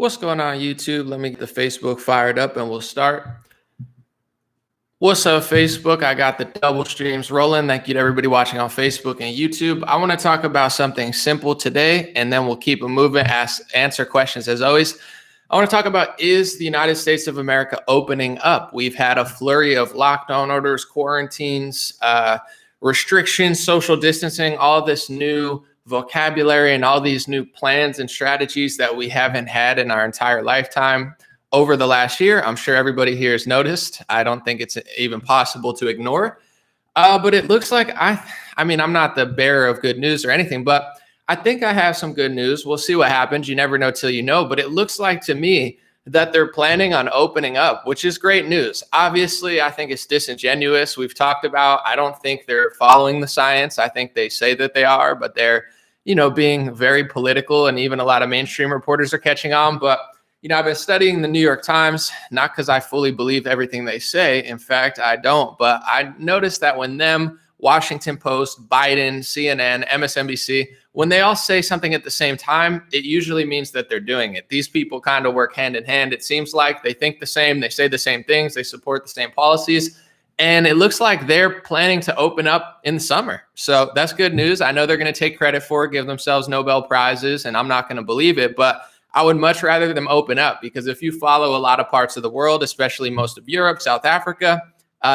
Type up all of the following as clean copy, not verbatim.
What's going on, YouTube? Let me get the Facebook fired up and we'll start. What's up, Facebook? I got the double streams rolling. Thank you to everybody watching on Facebook and YouTube. I want to talk about something simple today, and then we'll keep it moving, answer questions as always. I want to talk about, is the United States of America opening up? We've had a flurry of lockdown orders, quarantines, restrictions, social distancing, all this new vocabulary and all these new plans and strategies that we haven't had in our entire lifetime over the last year. I'm sure everybody here has noticed. I don't think it's even possible to ignore. But it looks like I mean, I'm not the bearer of good news or anything, but I think I have some good news. We'll see what happens. You never know till you know. But it looks like to me that they're planning on opening up, which is great news. Obviously, I think it's disingenuous. We've talked about, I don't think they're following the science. I think they say that they are, but they're, being very political, and even a lot of mainstream reporters are catching on. But, I've been studying the New York Times, not because I fully believe everything they say. In fact, I don't. But I noticed that when Washington Post, Biden, CNN, MSNBC, when they all say something at the same time, it usually means that they're doing it. These people kind of work hand in hand. It seems like they think the same, they say the same things, they support the same policies. And it looks like they're planning to open up in the summer. So that's good news. I know they're going to take credit for it, give themselves Nobel Prizes, and I'm not going to believe it. But I would much rather them open up, because if you follow a lot of parts of the world, especially most of Europe, South Africa,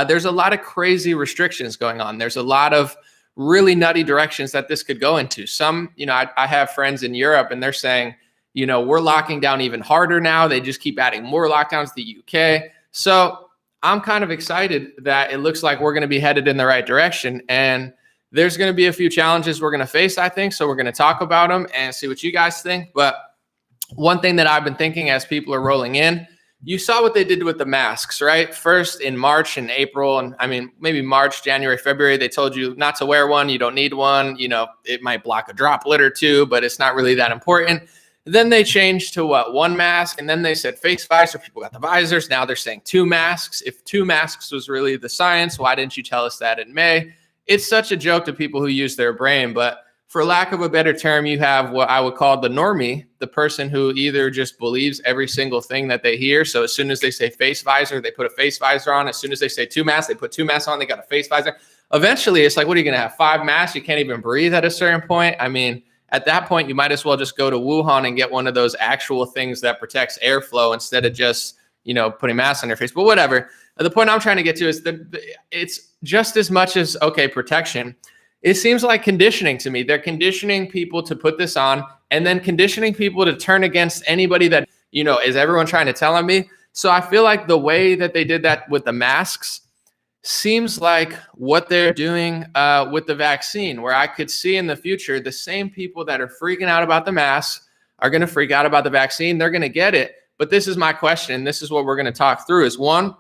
there's a lot of crazy restrictions going on. There's a lot of really nutty directions that this could go into. Some, I have friends in Europe, and they're saying, we're locking down even harder now. They just keep adding more lockdowns, the UK. So I'm kind of excited that it looks like we're going to be headed in the right direction. And there's going to be a few challenges we're going to face, I think. So we're going to talk about them and see what you guys think. But one thing that I've been thinking as people are rolling in, you saw what they did with the masks, right? First in March and April, and I mean, maybe March, January, February, they told you not to wear one. You don't need one. It might block a droplet or two, but it's not really that important. Then they changed to one mask, and then they said face visor. People got the visors. Now they're saying two masks. If two masks was really the science, why didn't you tell us that in May? It's such a joke to people who use their brain, but for lack of a better term, you have what I would call the normie, the person who either just believes every single thing that they hear. So as soon as they say face visor, they put a face visor on. As soon as they say two masks, they put two masks on. They got a face visor. Eventually, it's like, what are you going to have? 5 masks? You can't even breathe at a certain point. I mean, at that point, you might as well just go to Wuhan and get one of those actual things that protects airflow instead of just, putting masks on your face. But whatever. The point I'm trying to get to is that it's just as much as, okay, protection. It seems like conditioning to me. They're conditioning people to put this on, and then conditioning people to turn against anybody that, is everyone trying to tell on me? So I feel like the way that they did that with the masks seems like what they're doing with the vaccine, where I could see in the future, the same people that are freaking out about the masks are going to freak out about the vaccine. They're going to get it. But this is my question. This is what we're going to talk through is, one,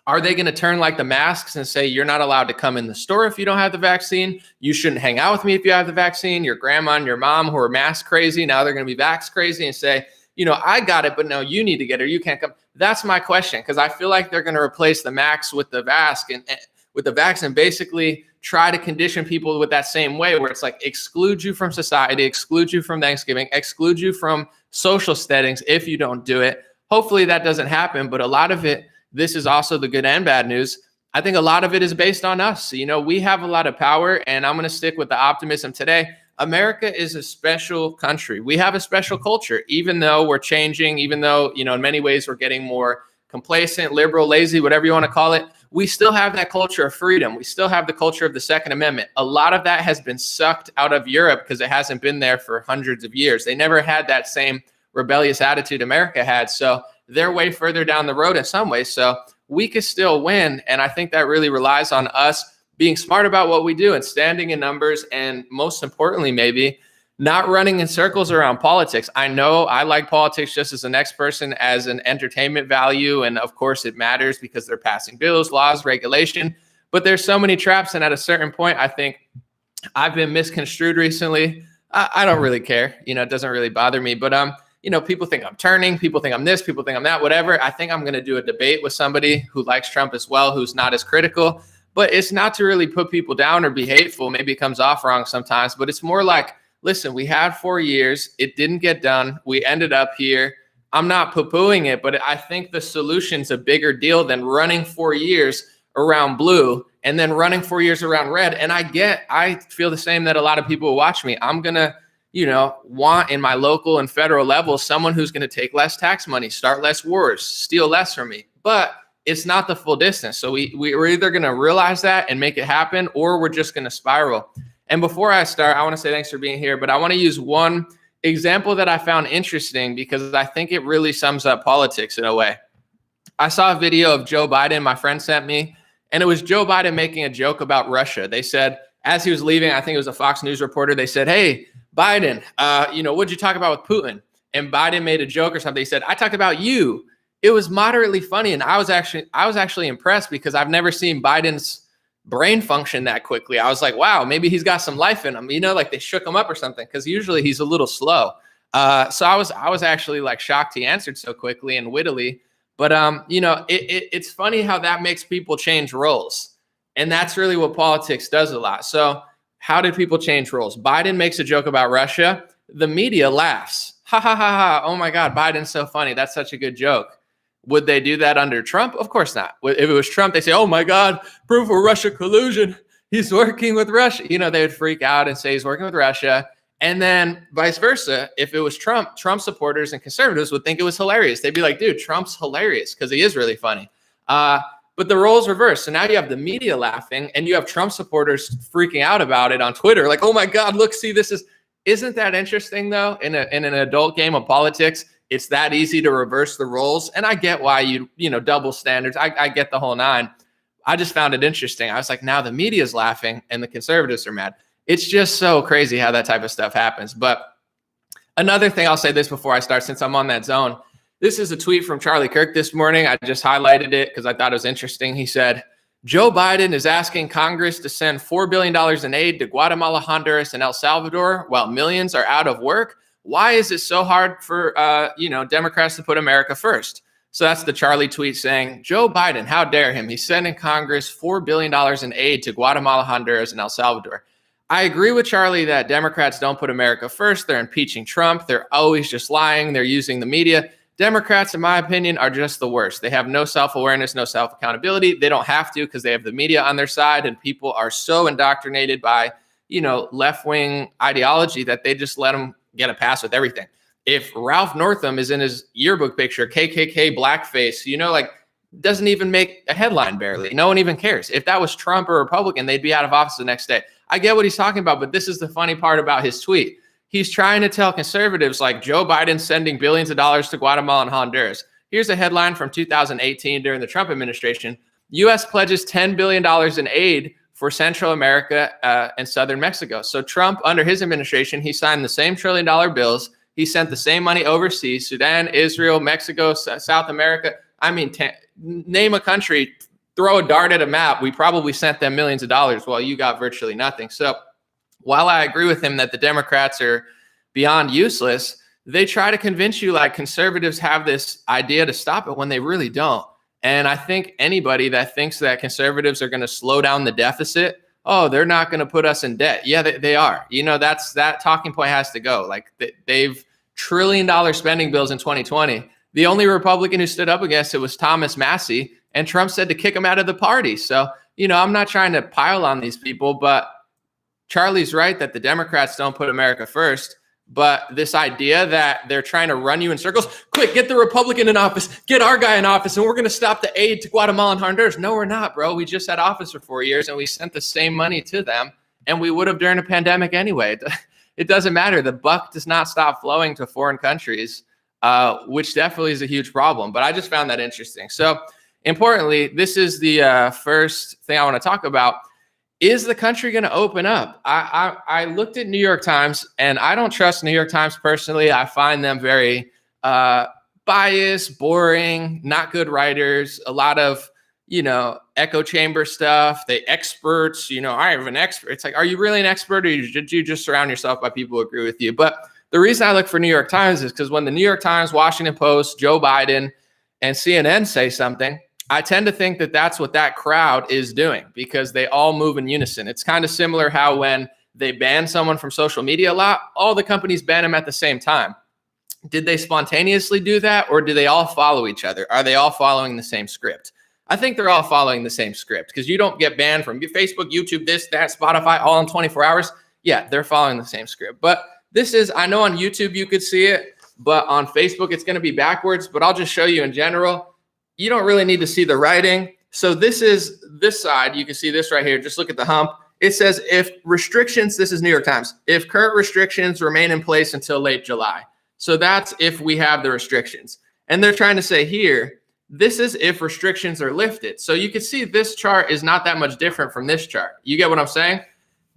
are they going to turn like the masks and say, you're not allowed to come in the store if you don't have the vaccine? You shouldn't hang out with me if you have the vaccine. Your grandma and your mom who are mask crazy, now they're going to be vax crazy and say, I got it, but no, you need to get it, or you can't come. That's my question, because I feel like they're going to replace the max with the vax and with the vax, and basically try to condition people with that same way, where it's like exclude you from society, exclude you from Thanksgiving, exclude you from social settings if you don't do it. Hopefully that doesn't happen, but a lot of it, this is also the good and bad news. I think a lot of it is based on us. We have a lot of power, and I'm going to stick with the optimism today. America is a special country. We have a special culture, even though we're changing, even though, in many ways we're getting more complacent, liberal, lazy, whatever you want to call it. We still have that culture of freedom. We still have the culture of the Second Amendment. A lot of that has been sucked out of Europe because it hasn't been there for hundreds of years. They never had that same rebellious attitude America had. So they're way further down the road in some ways. So we could still win. And I think that really relies on us being smart about what we do and standing in numbers. And most importantly, maybe not running in circles around politics. I know I like politics just as the next person, as an entertainment value. And of course it matters because they're passing bills, laws, regulation, but there's so many traps. And at a certain point, I think I've been misconstrued recently. I don't really care. It doesn't really bother me, but people think I'm turning, people think I'm this, people think I'm that, whatever. I think I'm going to do a debate with somebody who likes Trump as well, who's not as critical, but it's not to really put people down or be hateful. Maybe it comes off wrong sometimes, but it's more like, listen, we had 4 years. It didn't get done. We ended up here. I'm not poo-pooing it, but I think the solution's a bigger deal than running 4 years around blue and then running 4 years around red. And I feel the same that a lot of people who watch me. I'm going to, want in my local and federal level, someone who's going to take less tax money, start less wars, steal less from me. But it's not the full distance. So we're either going to realize that and make it happen, or we're just going to spiral. And before I start, I want to say thanks for being here, but I want to use one example that I found interesting because I think it really sums up politics in a way. I saw a video of Joe Biden my friend sent me, and it was Joe Biden making a joke about Russia. They said, as he was leaving, I think it was a Fox News reporter, they said, "Hey, Biden, what'd you talk about with Putin?" And Biden made a joke or something. He said, "I talked about you." It was moderately funny, and I was actually impressed because I've never seen Biden's brain function that quickly. I was like, wow, maybe he's got some life in him, like they shook him up or something, because usually he's a little slow. So I was actually like shocked he answered so quickly and wittily. But it's funny how that makes people change roles, and that's really what politics does a lot. So how did people change roles? Biden makes a joke about Russia. The media laughs. Ha ha ha ha. Oh my God, Biden's so funny. That's such a good joke. Would they do that under Trump? Of course not. If it was Trump, they say, "Oh my God, proof of Russia collusion. He's working with Russia." They would freak out and say he's working with Russia. And then vice versa. If it was Trump supporters and conservatives would think it was hilarious. They'd be like, "Dude, Trump's hilarious because he is really funny." But the roles reversed. So now you have the media laughing and you have Trump supporters freaking out about it on Twitter. Like, "Oh my God, look, see, isn't that interesting though? In an adult game of politics, it's that easy to reverse the roles. And I get why you double standards. I get the whole nine. I just found it interesting. I was like, now the media's laughing and the conservatives are mad. It's just so crazy how that type of stuff happens. But another thing, I'll say this before I start, since I'm on that zone. This is a tweet from Charlie Kirk this morning. I just highlighted it because I thought it was interesting. He said, "Joe Biden is asking Congress to send $4 billion in aid to Guatemala, Honduras, and El Salvador while millions are out of work. Why is it so hard for Democrats to put America first?" So that's the Charlie tweet saying, Joe Biden, how dare him? He's sending Congress $4 billion in aid to Guatemala, Honduras, and El Salvador. I agree with Charlie that Democrats don't put America first. They're impeaching Trump. They're always just lying. They're using the media. Democrats, in my opinion, are just the worst. They have no self-awareness, no self-accountability. They don't have to because they have the media on their side, and people are so indoctrinated by, left-wing ideology that they just let them get a pass with everything. If Ralph Northam is in his yearbook picture, KKK blackface, doesn't even make a headline barely. No one even cares. If that was Trump or Republican, they'd be out of office the next day. I get what he's talking about, but this is the funny part about his tweet. He's trying to tell conservatives like Joe Biden sending billions of dollars to Guatemala and Honduras. Here's a headline from 2018 during the Trump administration. U.S. pledges $10 billion in aid for Central America and Southern Mexico. So Trump, under his administration, he signed the same $1 trillion bills. He sent the same money overseas, Sudan, Israel, Mexico, South America. I mean, name a country, throw a dart at a map. We probably sent them millions of dollars while you got virtually nothing. So while I agree with him that the Democrats are beyond useless, they try to convince you like conservatives have this idea to stop it when they really don't. And I think anybody that thinks that conservatives are going to slow down the deficit, oh, they're not going to put us in debt. Yeah, they are. That talking point has to go. Like they've $1 trillion spending bills in 2020. The only Republican who stood up against it was Thomas Massey, and Trump said to kick him out of the party. So, I'm not trying to pile on these people, but Charlie's right that the Democrats don't put America first. But this idea that they're trying to run you in circles, quick, get the Republican in office, get our guy in office, and we're going to stop the aid to Guatemala and Honduras. No, we're not, bro. We just had office for 4 years, and we sent the same money to them, and we would have during a pandemic anyway. It doesn't matter. The buck does not stop flowing to foreign countries, which definitely is a huge problem. But I just found that interesting. So importantly, this is the first thing I want to talk about. Is the country going to open up? I looked at New York Times, and I don't trust New York Times personally. I find them very biased, boring, not good writers, a lot of, echo chamber stuff. They experts, I have an expert. It's like, are you really an expert, or did you just surround yourself by people who agree with you? But the reason I look for New York Times is because when the New York Times, Washington Post, Joe Biden, and CNN say something, I tend to think that that's what that crowd is doing because they all move in unison. It's kind of similar how when they ban someone from social media a lot, all the companies ban them at the same time. Did they spontaneously do that, or do they all follow each other? Are they all following the same script? I think they're all following the same script, because you don't get banned from Facebook, YouTube, this, that, Spotify, all in 24 hours. Yeah, they're following the same script. But this is, I know on YouTube you could see it, but on Facebook it's going to be backwards. But I'll just show you in general. You don't really need to see the writing. So this is this side. You can see this right here. Just look at the hump. It says, if restrictions, this is New York Times, if current restrictions remain in place until late July. So that's if we have the restrictions. And they're trying to say here, this is if restrictions are lifted. So you can see this chart is not that much different from this chart. You get what I'm saying?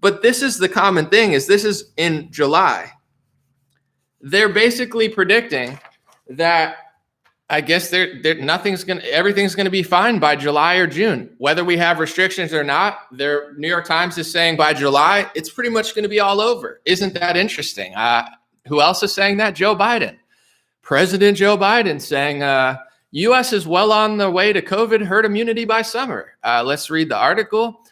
But this is the common thing, is this is in July. They're basically predicting that, I guess everything's gonna be fine by July or June, whether we have restrictions or not. New York Times is saying by July, it's pretty much gonna be all over. Isn't that interesting? Who else is saying that? Joe Biden. President Joe Biden saying, U.S. is well on the way to COVID herd immunity by summer. Let's read the article.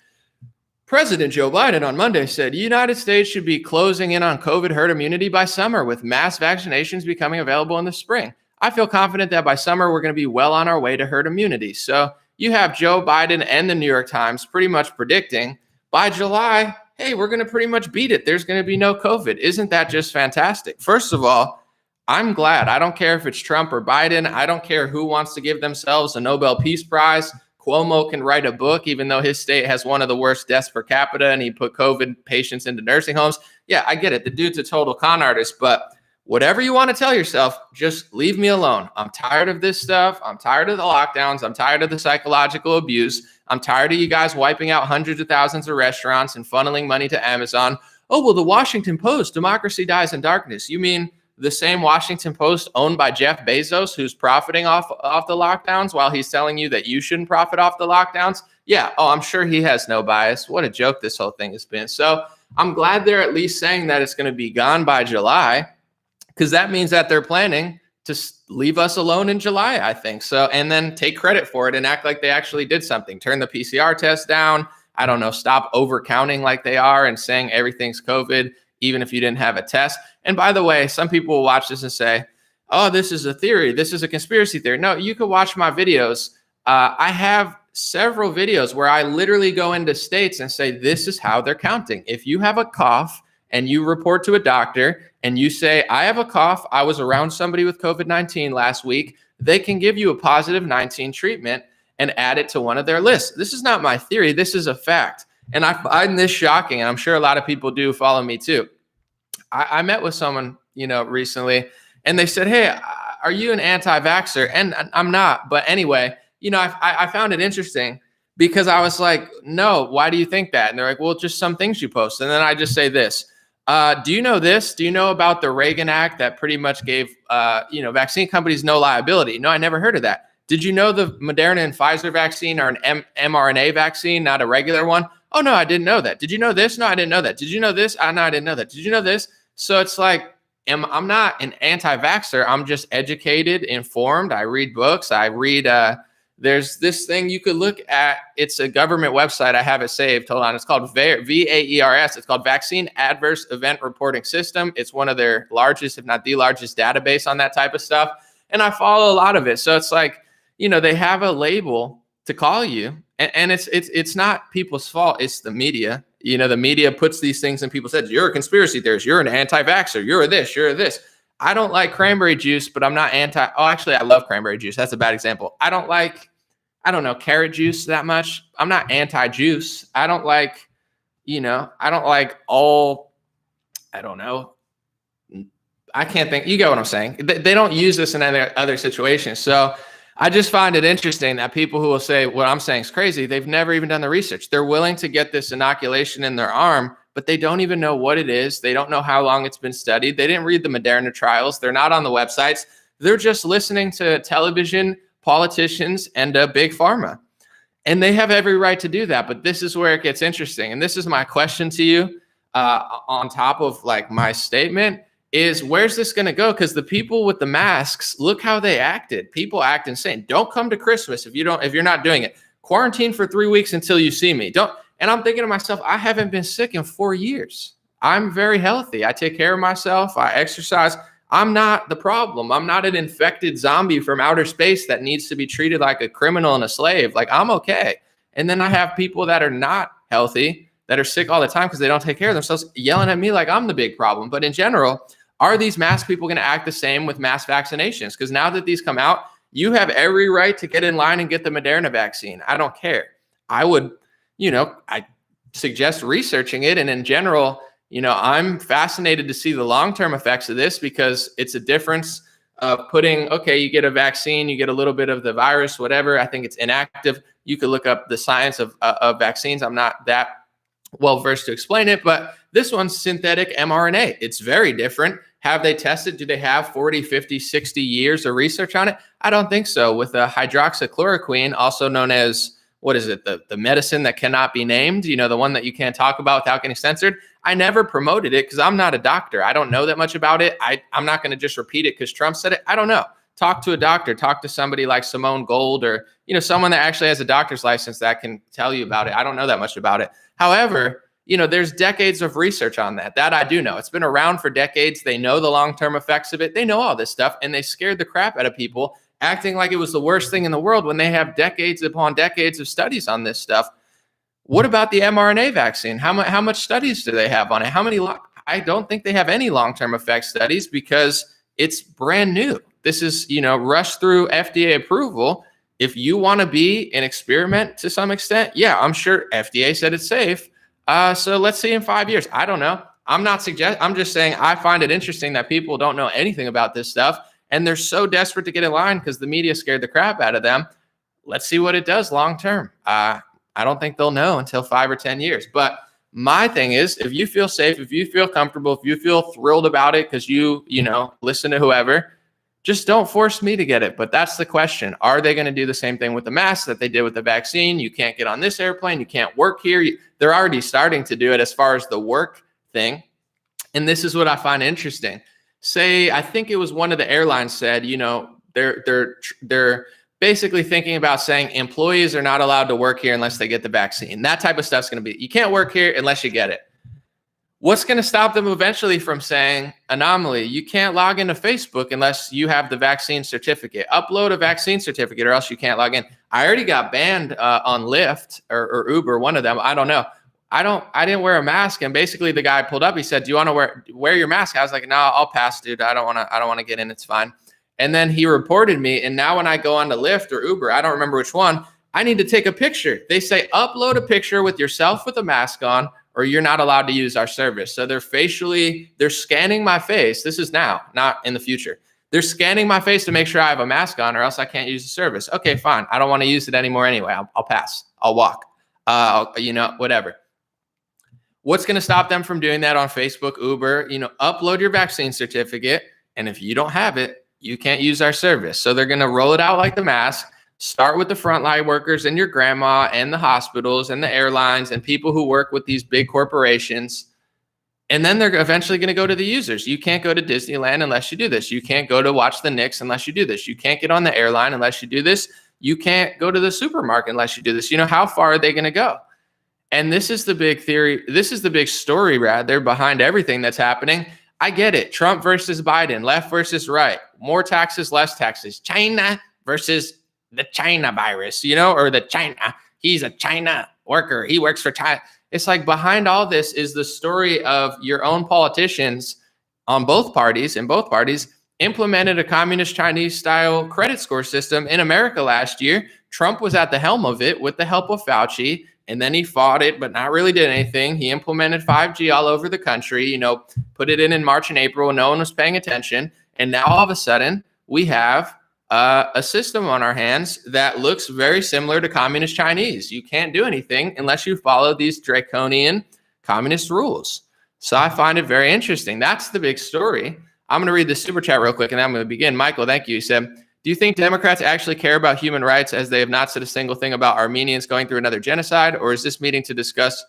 President Joe Biden on Monday said, United States should be closing in on COVID herd immunity by summer, with mass vaccinations becoming available in the spring. I feel confident that by summer, we're going to be well on our way to herd immunity. So you have Joe Biden and the New York Times pretty much predicting by July, hey, we're going to pretty much beat it. There's going to be no COVID. Isn't that just fantastic? First of all, I'm glad. I don't care if it's Trump or Biden. I don't care who wants to give themselves a Nobel Peace Prize. Cuomo can write a book, even though his state has one of the worst deaths per capita and he put COVID patients into nursing homes. Yeah, I get it. The dude's a total con artist, but whatever you want to tell yourself, just leave me alone. I'm tired of this stuff. I'm tired of the lockdowns. I'm tired of the psychological abuse. I'm tired of you guys wiping out hundreds of thousands of restaurants and funneling money to Amazon. Oh, well, the Washington Post, democracy dies in darkness. You mean the same Washington Post owned by Jeff Bezos, who's profiting off the lockdowns while he's telling you that you shouldn't profit off the lockdowns? Yeah. Oh, I'm sure he has no bias. What a joke this whole thing has been. So I'm glad they're at least saying that it's going to be gone by July, because that means that they're planning to leave us alone in July, I think. So, and then take credit for it and act like they actually did something. Turn the PCR test down. I don't know, stop overcounting like they are and saying everything's COVID, even if you didn't have a test. And by the way, some people will watch this and say, oh, this is a theory. This is a conspiracy theory. No, you can watch my videos. I have several videos where I literally go into states and say, this is how they're counting. If you have a cough and you report to a doctor and you say, I have a cough, I was around somebody with COVID-19 last week, they can give you a positive 19 treatment and add it to one of their lists. This is not my theory. This is a fact. And I find this shocking, and I'm sure a lot of people do follow me too. I met with someone, recently, and they said, hey, are you an anti-vaxxer? And I'm not. But anyway, I found it interesting because I was like, no, why do you think that? And they're like, well, just some things you post. And then I just say this. Do you know this? Do you know about the Reagan Act that pretty much gave, vaccine companies no liability? No, I never heard of that. Did you know the Moderna and Pfizer vaccine are an mRNA vaccine, not a regular one? Oh, no, I didn't know that. Did you know this? No, I didn't know that. Did you know this? No, I didn't know that. Did you know this? So it's like, I'm not an anti-vaxxer. I'm just educated, informed. I read books. I read, there's this thing you could look at. It's a government website. I have it saved. Hold on. It's called VAERS. It's called Vaccine Adverse Event Reporting System. It's one of their largest, if not the largest database on that type of stuff. And I follow a lot of it. So it's like, they have a label to call you, and it's not people's fault. It's the media. The media puts these things in people's heads. You're a conspiracy theorist. You're an anti-vaxxer. You're this. You're this. I don't like cranberry juice, but I'm not actually, I love cranberry juice. That's a bad example. I don't like, carrot juice that much. I'm not anti-juice. I don't like, I can't think. You get what I'm saying? They don't use this in other situations. So I just find it interesting that people who will say what I'm saying is crazy, they've never even done the research. They're willing to get this inoculation in their arm, but they don't even know what it is. They don't know how long it's been studied. They didn't read the Moderna trials. They're not on the websites. They're just listening to television, politicians, and big pharma. And they have every right to do that. But this is where it gets interesting. And this is my question to you on top of like my statement is, where's this going to go? Because the people with the masks, look how they acted. People act insane. Don't come to Christmas if you're not doing it. Quarantine for 3 weeks until you see me. Don't. And I'm thinking to myself, I haven't been sick in 4 years. I'm very healthy. I take care of myself. I exercise. I'm not the problem. I'm not an infected zombie from outer space that needs to be treated like a criminal and a slave. Like, I'm okay. And then I have people that are not healthy, that are sick all the time because they don't take care of themselves, yelling at me like I'm the big problem. But in general, are these mask people going to act the same with mass vaccinations? Because now that these come out, you have every right to get in line and get the Moderna vaccine. I don't care. I would, I suggest researching it. And in general, I'm fascinated to see the long-term effects of this, because it's a difference of putting, okay, you get a vaccine, you get a little bit of the virus, whatever. I think it's inactive. You could look up the science of vaccines. I'm not that well versed to explain it, but this one's synthetic mRNA. It's very different. Have they tested? Do they have 40, 50, 60 years of research on it? I don't think so. With a hydroxychloroquine, also known as, what is it? The medicine that cannot be named, the one that you can't talk about without getting censored. I never promoted it because I'm not a doctor. I don't know that much about it. I'm not going to just repeat it because Trump said it. I don't know. Talk to a doctor, talk to somebody like Simone Gold, or, someone that actually has a doctor's license that can tell you about it. I don't know that much about it. However, there's decades of research on that. That I do know. It's been around for decades. They know the long-term effects of it. They know all this stuff, and they scared the crap out of people, acting like it was the worst thing in the world when they have decades upon decades of studies on this stuff. What about the mRNA vaccine? How much studies do they have on it? I don't think they have any long-term effect studies because it's brand new. This is, rushed through FDA approval. If you want to be an experiment to some extent, yeah, I'm sure FDA said it's safe. So let's see in 5 years. I don't know. I'm just saying I find it interesting that people don't know anything about this stuff, and they're so desperate to get in line because the media scared the crap out of them. Let's see what it does long term. I don't think they'll know until 5 or 10 years. But my thing is, if you feel safe, if you feel comfortable, if you feel thrilled about it because you listen to whoever, just don't force me to get it. But that's the question. Are they going to do the same thing with the mask that they did with the vaccine? You can't get on this airplane. You can't work here. They're already starting to do it as far as the work thing. And this is what I find interesting. Say, I think it was one of the airlines said, they're basically thinking about saying employees are not allowed to work here unless they get the vaccine. That type of stuff's going to be, you can't work here unless you get it. What's going to stop them eventually from saying, anomaly, you can't log into Facebook unless you have the vaccine certificate. Upload a vaccine certificate or else you can't log in. I already got banned on Lyft or Uber, one of them. I don't know. I didn't wear a mask, and basically the guy pulled up. He said, "Do you want to wear your mask?" I was like, "No, I'll pass, dude. I don't want to get in. It's fine." And then he reported me. And now when I go on to Lyft or Uber, I don't remember which one, I need to take a picture. They say, upload a picture with yourself with a mask on, or you're not allowed to use our service. So they're scanning my face. This is now, not in the future. They're scanning my face to make sure I have a mask on, or else I can't use the service. Okay, fine. I don't want to use it anymore anyway. I'll pass. I'll walk. Whatever. What's going to stop them from doing that on Facebook, Uber? Upload your vaccine certificate. And if you don't have it, you can't use our service. So they're going to roll it out like the mask. Start with the frontline workers and your grandma and the hospitals and the airlines and people who work with these big corporations. And then they're eventually going to go to the users. You can't go to Disneyland unless you do this. You can't go to watch the Knicks unless you do this. You can't get on the airline unless you do this. You can't go to the supermarket unless you do this. How far are they going to go? And this is the big theory. This is the big story, rather, behind everything that's happening. I get it. Trump versus Biden, left versus right, more taxes, less taxes, China versus the China virus, or the China. He's a China worker. He works for China. It's like behind all this is the story of your own politicians in both parties, implemented a communist Chinese style credit score system in America last year. Trump was at the helm of it with the help of Fauci. And then he fought it, but not really did anything. He implemented 5G all over the country, put it in March and April when no one was paying attention. And now all of a sudden we have a system on our hands that looks very similar to communist Chinese. You can't do anything unless you follow these draconian communist rules. So I find it very interesting. That's the big story. I'm going to read the super chat real quick and I'm going to begin. Michael, thank you. He said, do you think Democrats actually care about human rights, as they have not said a single thing about Armenians going through another genocide? Or is this meeting to discuss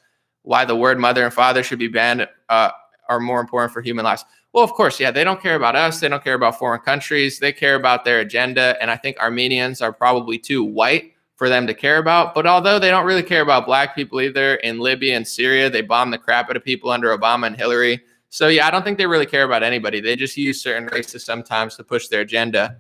why the word mother and father should be banned are more important for human lives? Well, of course, yeah, they don't care about us. They don't care about foreign countries. They care about their agenda. And I think Armenians are probably too white for them to care about. But although they don't really care about black people either, in Libya and Syria, they bombed the crap out of people under Obama and Hillary. So yeah, I don't think they really care about anybody. They just use certain races sometimes to push their agenda.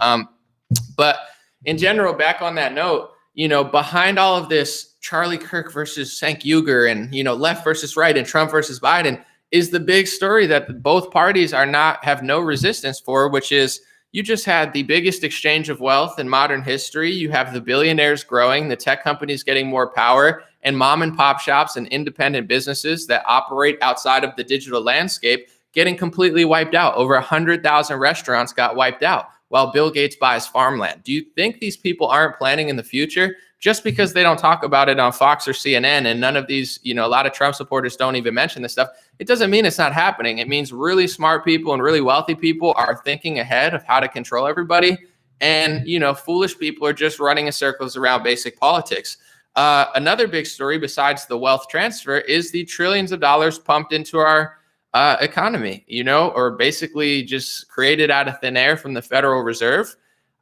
But in general, back on that note, behind all of this Charlie Kirk versus Cenk Uyghur and, left versus right and Trump versus Biden is the big story that both parties have no resistance for, which is you just had the biggest exchange of wealth in modern history. You have the billionaires growing, the tech companies getting more power, and mom and pop shops and independent businesses that operate outside of the digital landscape getting completely wiped out. Over 100,000 restaurants got wiped out while Bill Gates buys farmland. Do you think these people aren't planning in the future? Just because they don't talk about it on Fox or CNN, and none of these, a lot of Trump supporters don't even mention this stuff, it doesn't mean it's not happening. It means really smart people and really wealthy people are thinking ahead of how to control everybody. And, foolish people are just running in circles around basic politics. Another big story besides the wealth transfer is the trillions of dollars pumped into our economy, or basically just created out of thin air from the Federal Reserve.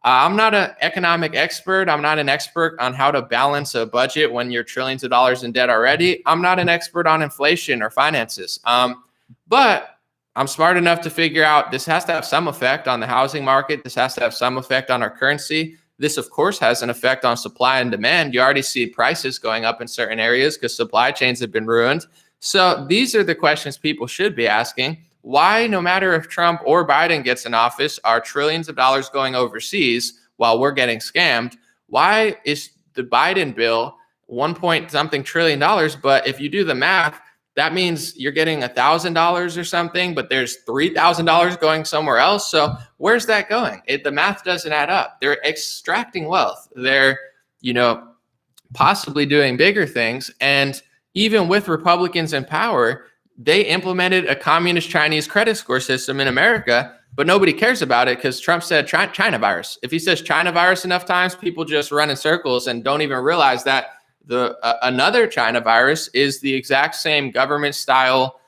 I'm not an economic expert. I'm not an expert on how to balance a budget when you're trillions of dollars in debt already. I'm not an expert on inflation or finances. But I'm smart enough to figure out this has to have some effect on the housing market. This has to have some effect on our currency. This, of course, has an effect on supply and demand. You already see prices going up in certain areas because supply chains have been ruined. So these are the questions people should be asking. Why, no matter if Trump or Biden gets in office, are trillions of dollars going overseas while we're getting scammed? Why is the Biden bill 1 point something trillion dollars? But if you do the math, that means you're getting $1,000 or something, but there's $3,000 going somewhere else. So where's that going? The math doesn't add up. They're extracting wealth. They're, possibly doing bigger things. And even with Republicans in power, they implemented a communist Chinese credit score system in America, but nobody cares about it because Trump said China virus. If he says China virus enough times, people just run in circles and don't even realize that another China virus is the exact same government style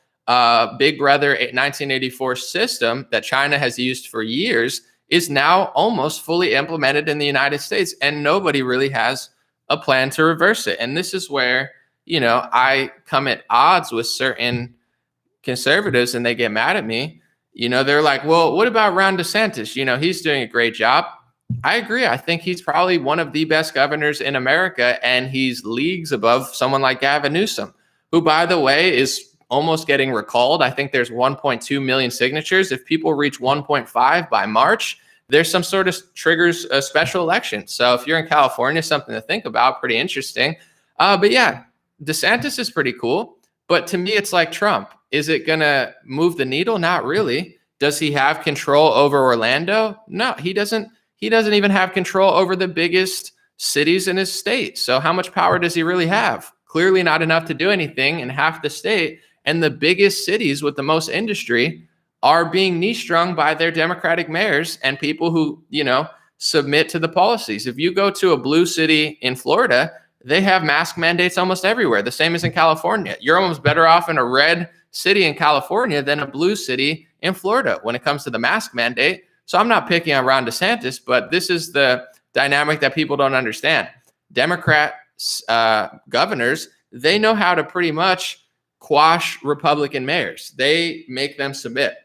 Big Brother 1984 system that China has used for years is now almost fully implemented in the United States, and nobody really has a plan to reverse it. And this is where, I come at odds with certain conservatives and they get mad at me. They're like, well, what about Ron DeSantis? He's doing a great job. I agree. I think he's probably one of the best governors in America, and he's leagues above someone like Gavin Newsom, who, by the way, is almost getting recalled. I think there's 1.2 million signatures. If people reach 1.5 by March, there's some sort of triggers a special election. So if you're in California, something to think about, pretty interesting. But yeah, DeSantis is pretty cool. But to me, it's like Trump. Is it going to move the needle? Not really. Does he have control over Orlando? No, he doesn't. He doesn't even have control over the biggest cities in his state. So how much power does he really have? Clearly not enough to do anything in half the state. And the biggest cities with the most industry are being knee-strung by their Democratic mayors and people who, submit to the policies. If you go to a blue city in Florida, they have mask mandates almost everywhere, the same as in California. You're almost better off in a red city in California than a blue city in Florida when it comes to the mask mandate. So I'm not picking on Ron DeSantis, but this is the dynamic that people don't understand. Democrat governors, they know how to pretty much quash Republican mayors. They make them submit.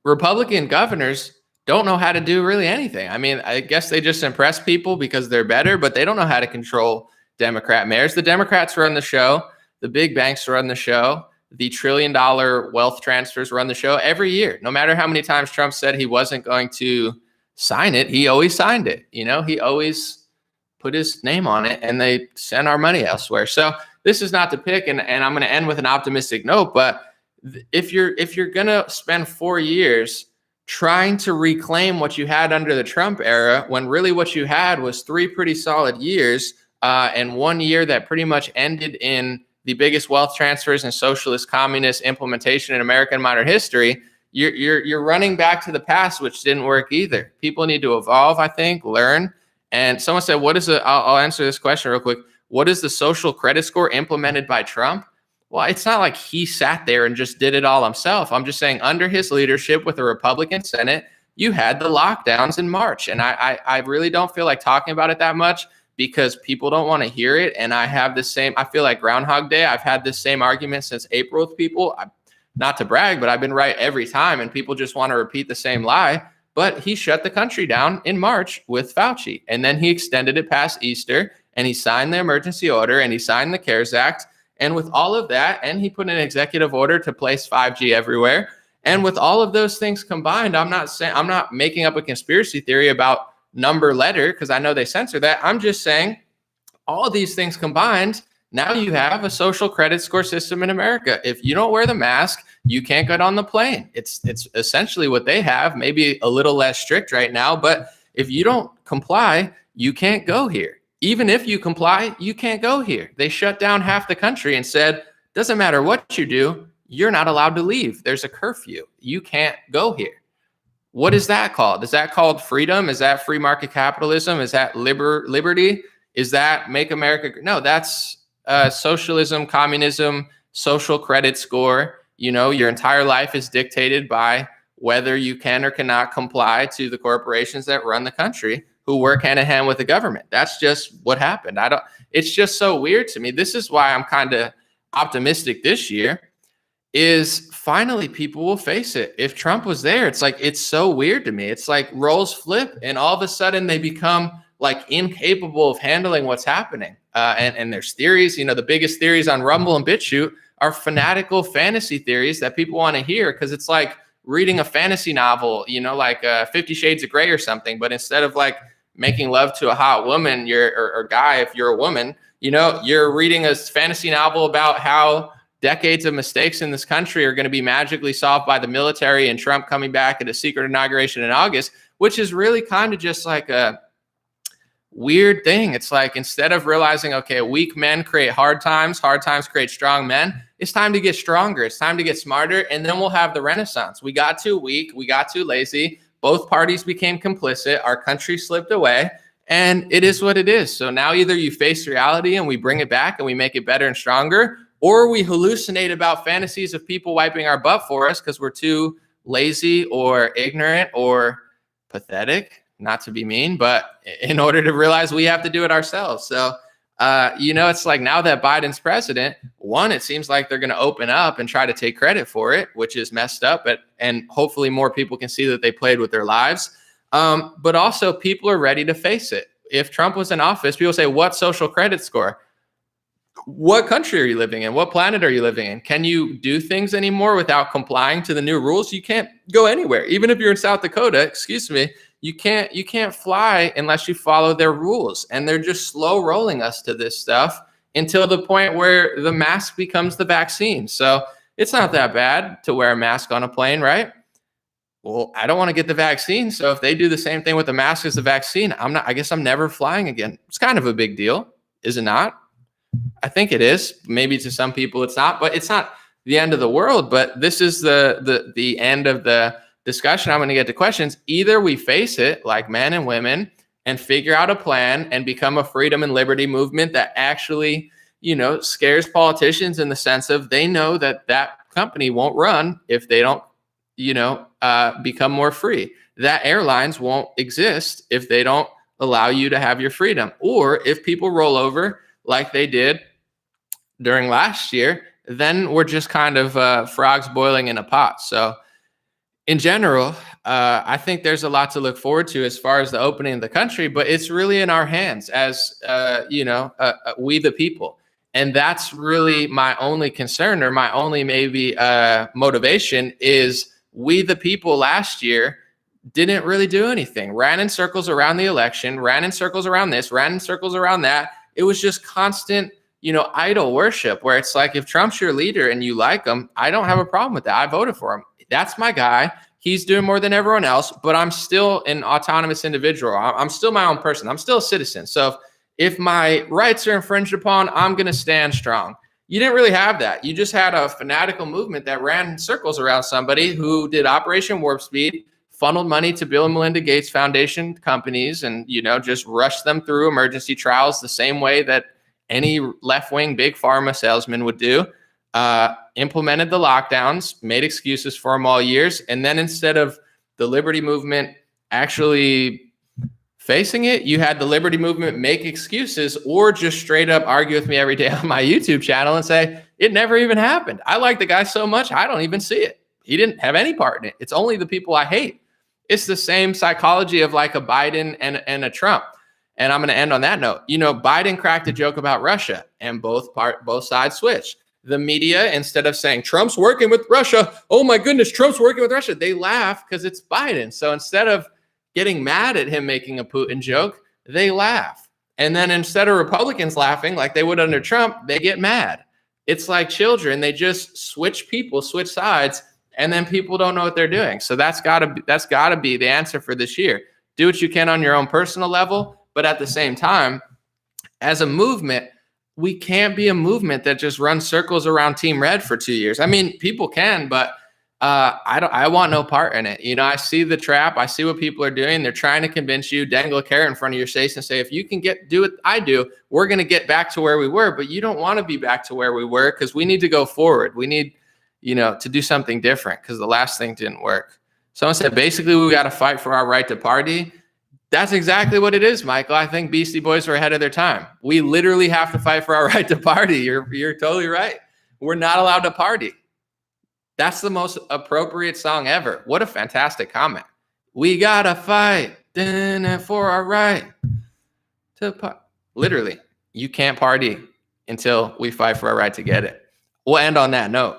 Republican governors don't know how to do really anything. I mean, I guess they just impress people because they're better, but they don't know how to control Democrat mayors. The Democrats run the show. The big banks run the show. The $1 trillion wealth transfers run the show every year. No matter how many times Trump said he wasn't going to sign it, he always signed it. He always put his name on it, and they sent our money elsewhere. So this is not to pick, and I'm going to end with an optimistic note. But if you're going to spend 4 years trying to reclaim what you had under the Trump era, when really what you had was 3 pretty solid years, and 1 year that pretty much ended in the biggest wealth transfers and socialist communist implementation in American modern history, you're running back to the past, which didn't work either. People need to evolve, I think, learn. And someone said, I'll answer this question real quick. What is the social credit score implemented by Trump? Well, it's not like he sat there and just did it all himself. I'm just saying under his leadership with a Republican Senate, you had the lockdowns in March. And I really don't feel like talking about it that much, because people don't want to hear it. And I feel like Groundhog Day. I've had this same argument since April with people. not to brag, but I've been right every time, and people just want to repeat the same lie. But he shut the country down in March with Fauci, and then he extended it past Easter, and he signed the emergency order, and he signed the CARES Act. And with all of that, and he put an executive order to place 5G everywhere. And with all of those things combined, I'm not making up a conspiracy theory about number letter, because I know they censor that. I'm just saying all of these things combined, now you have a social credit score system in America. If you don't wear the mask, you can't get on the plane. It's essentially what they have, maybe a little less strict right now, but if you don't comply, you can't go here. Even if you comply, you can't go here. They shut down half the country and said, doesn't matter what you do, you're not allowed to leave. There's a curfew. You can't go here. What is that called? Is that called freedom? Is that free market capitalism? Is that liberty? Is that make America? No, that's socialism, communism, social credit score. You know, your entire life is dictated by whether you can or cannot comply to the corporations that run the country, who work hand in hand with the government. That's just what happened. It's just so weird to me. This is why I'm kind of optimistic this year, is finally people will face it. If Trump was there, it's so weird to me. It's like roles flip and all of a sudden they become like incapable of handling what's happening. And there's theories, the biggest theories on Rumble and BitChute are fanatical fantasy theories that people want to hear, because it's like reading a fantasy novel, like 50 Shades of Grey or something. But instead of like making love to a hot woman, or guy, if you're a woman, you're reading a fantasy novel about how decades of mistakes in this country are going to be magically solved by the military and Trump coming back at a secret inauguration in August, which is really kind of just like a weird thing. It's like, instead of realizing, okay, weak men create hard times create strong men, it's time to get stronger. It's time to get smarter. And then we'll have the Renaissance. We got too weak. We got too lazy. Both parties became complicit. Our country slipped away. And it is what it is. So now either you face reality and we bring it back and we make it better and stronger, or we hallucinate about fantasies of people wiping our butt for us because we're too lazy or ignorant or pathetic, not to be mean, but in order to realize we have to do it ourselves. So, it's like, now that Biden's president, one, it seems like they're going to open up and try to take credit for it, which is messed up. And hopefully more people can see that they played with their lives. But also people are ready to face it. If Trump was in office, people say, what social credit score? What country are you living in? What planet are you living in? Can you do things anymore without complying to the new rules? You can't go anywhere. Even if you're in South Dakota, you can't fly unless you follow their rules. And they're just slow rolling us to this stuff until the point where the mask becomes the vaccine. So it's not that bad to wear a mask on a plane, right? Well, I don't want to get the vaccine. So if they do the same thing with the mask as the vaccine, I guess I'm never flying again. It's kind of a big deal, is it not? I think it is. Maybe to some people it's not, but it's not the end of the world. But this is the end of the discussion. I'm going to get to questions. Either we face it like men and women and figure out a plan and become a freedom and liberty movement that actually, scares politicians in the sense of they know that company won't run if they don't, become more free. That airlines won't exist if they don't allow you to have your freedom. Or if people roll over like they did during last year, then we're just kind of frogs boiling in a pot. So in general, I think there's a lot to look forward to as far as the opening of the country, but it's really in our hands as, we the people. And that's really my only concern, or my only maybe motivation, is we the people last year didn't really do anything. Ran in circles around the election, ran in circles around this, ran in circles around that. It was just constant, idol worship, where it's like, if Trump's your leader and you like him, I don't have a problem with that. I voted for him. That's my guy. He's doing more than everyone else, but I'm still an autonomous individual. I'm still my own person. I'm still a citizen. So if my rights are infringed upon, I'm going to stand strong. You didn't really have that. You just had a fanatical movement that ran in circles around somebody who did Operation Warp Speed, funneled money to Bill and Melinda Gates Foundation companies, and, just rushed them through emergency trials the same way that any left-wing big pharma salesman would do, implemented the lockdowns, made excuses for them all years. And then instead of the liberty movement actually facing it. You had the liberty movement make excuses or just straight up argue with me every day on my YouTube channel and say, it never even happened. I like the guy so much, I don't even see it. He didn't have any part in it. It's only the people I hate. It's the same psychology of like a Biden and a Trump. And I'm going to end on that note. Biden cracked a joke about Russia and both sides switched. The media, instead of saying Trump's working with Russia, oh my goodness, Trump's working with Russia, they laugh because it's Biden. So instead of getting mad at him making a Putin joke, they laugh. And then instead of Republicans laughing like they would under Trump, they get mad. It's like children. They just switch sides, and then people don't know what they're doing. So that's gotta be the answer for this year. Do what you can on your own personal level, but at the same time, as a movement, we can't be a movement that just runs circles around Team Red for 2 years. I mean, people can, but I want no part in it. I see the trap. I see what people are doing. They're trying to convince you, dangle a carrot in front of your face and say, if you can do what I do, we're going to get back to where we were. But you don't want to be back to where we were because we need to go forward. We need, to do something different because the last thing didn't work. Someone said, basically, we got to fight for our right to party. That's exactly what it is, Michael. I think Beastie Boys were ahead of their time. We literally have to fight for our right to party. You're totally right. We're not allowed to party. That's the most appropriate song ever. What a fantastic comment. We gotta fight for our right to party. Literally, you can't party until we fight for our right to get it. We'll end on that note.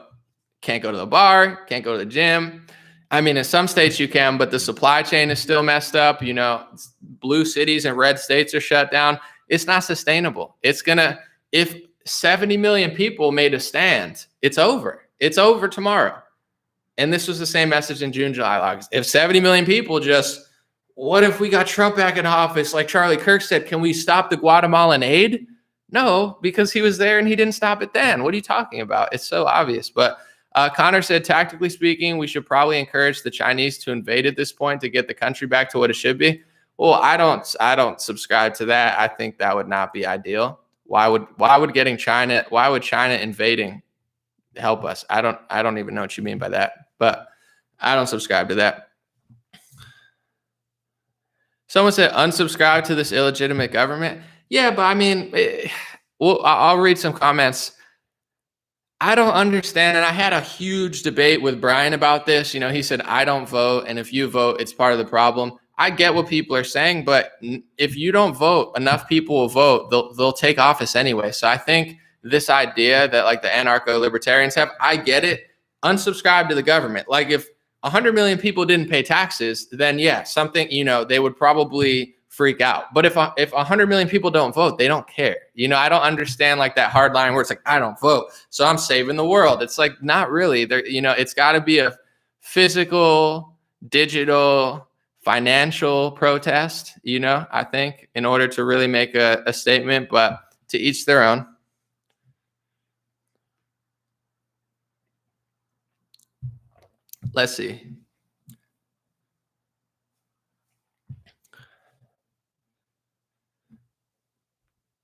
Can't go to the bar, can't go to the gym. I mean, in some states you can, but the supply chain is still messed up. Blue cities and red states are shut down. It's not sustainable. If 70 million people made a stand, it's over. It's over tomorrow. And this was the same message in June, July, August. If 70 million people what if we got Trump back in office? Like Charlie Kirk said, can we stop the Guatemalan aid? No, because he was there and he didn't stop it then. What are you talking about? It's so obvious. But Connor said, tactically speaking, we should probably encourage the Chinese to invade at this point to get the country back to what it should be. Well, I don't subscribe to that. I think that would not be ideal. Why would China invading help us? I don't even know what you mean by that, but I don't subscribe to that. Someone said unsubscribe to this illegitimate government. Yeah, but I mean, I'll read some comments. I don't understand. And I had a huge debate with Brian about this. He said, I don't vote. And if you vote, it's part of the problem. I get what people are saying, but if you don't vote, enough people will vote. They'll take office anyway. So I think this idea that like the anarcho-libertarians have, I get it. Unsubscribe to the government. Like if 100 million people didn't pay taxes, then yeah, something, they would probably freak out. But if 100 million people don't vote, they don't care. I don't understand like that hard line where it's like, I don't vote, so I'm saving the world. It's like, not really. It's got to be a physical, digital, financial protest, I think, in order to really make a statement, but to each their own. Let's see.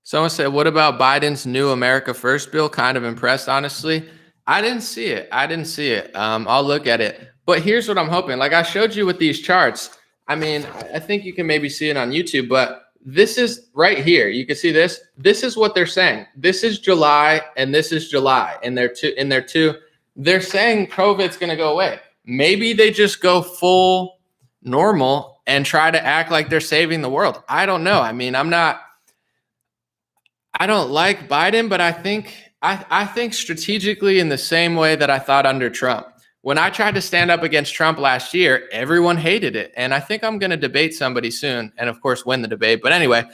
Someone said, what about Biden's new America First bill? Kind of impressed, honestly. I didn't see it. I'll look at it. But here's what I'm hoping. Like I showed you with these charts. I mean, I think you can maybe see it on YouTube, but this is right here. You can see this. This is what they're saying. This is July and this is July. And they're saying COVID's going to go away. Maybe they just go full normal and try to act like they're saving the world. I don't know. I mean, I don't like Biden, but I think strategically in the same way that I thought under Trump. When I tried to stand up against Trump last year, everyone hated it. And I think I'm going to debate somebody soon and, of course, win the debate. But anyway,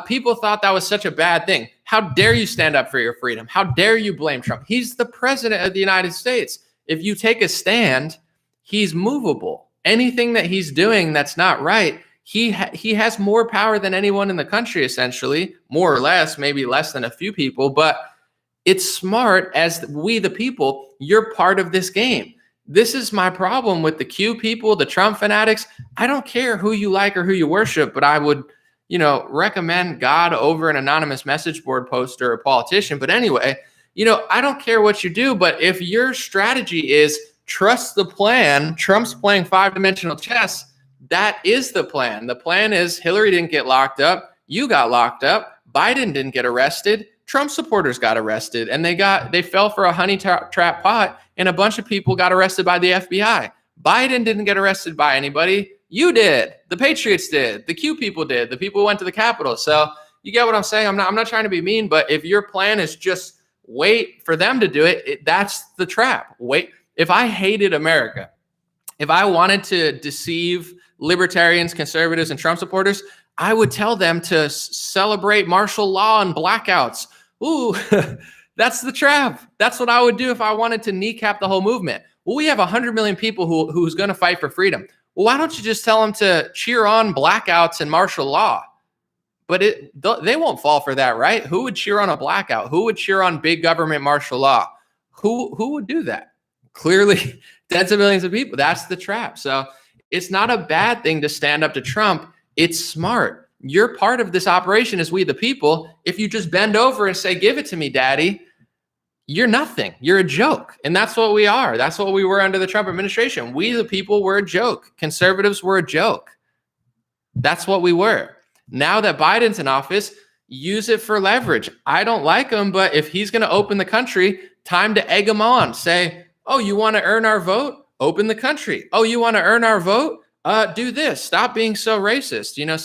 people thought that was such a bad thing. How dare you stand up for your freedom? How dare you blame Trump? He's the president of the United States. If you take a stand, he's movable. Anything that he's doing that's not right, he has more power than anyone in the country, essentially, more or less, maybe less than a few people. But it's smart as we, the people, you're part of this game. This is my problem with the Q people, the Trump fanatics. I don't care who you like or who you worship, but I would, recommend God over an anonymous message board post or a politician. But anyway, I don't care what you do, but if your strategy is trust the plan, Trump's playing 5-dimensional chess, That is the plan. The plan is Hillary didn't get locked up. You got locked up. Biden didn't get arrested. Trump supporters got arrested, and they fell for a honey trap pot, and a bunch of people got arrested by the FBI. Biden didn't get arrested by anybody. You did. The Patriots did. The Q people did. The people who went to the Capitol. So you get what I'm saying? I'm not trying to be mean, but if your plan is just wait for them to do it, that's the trap. Wait. If I hated America, if I wanted to deceive libertarians, conservatives, and Trump supporters, I would tell them to celebrate martial law and blackouts. Ooh, that's the trap. That's what I would do if I wanted to kneecap the whole movement. Well, we have 100 million people who's going to fight for freedom. Well, why don't you just tell them to cheer on blackouts and martial law? But they won't fall for that, right? Who would cheer on a blackout? Who would cheer on big government martial law? Who would do that? Clearly, tens of millions of people. That's the trap. So it's not a bad thing to stand up to Trump. It's smart. You're part of this operation as we the people. If you just bend over and say, give it to me, daddy, you're nothing. You're a joke. And that's what we are. That's what we were under the Trump administration. We the people were a joke. Conservatives were a joke. That's what we were. Now that Biden's in office, use it for leverage. I don't like him, but if he's going to open the country, time to egg him on. Say, oh, you want to earn our vote? Open the country. Oh, you want to earn our vote? Do this. Stop being so racist.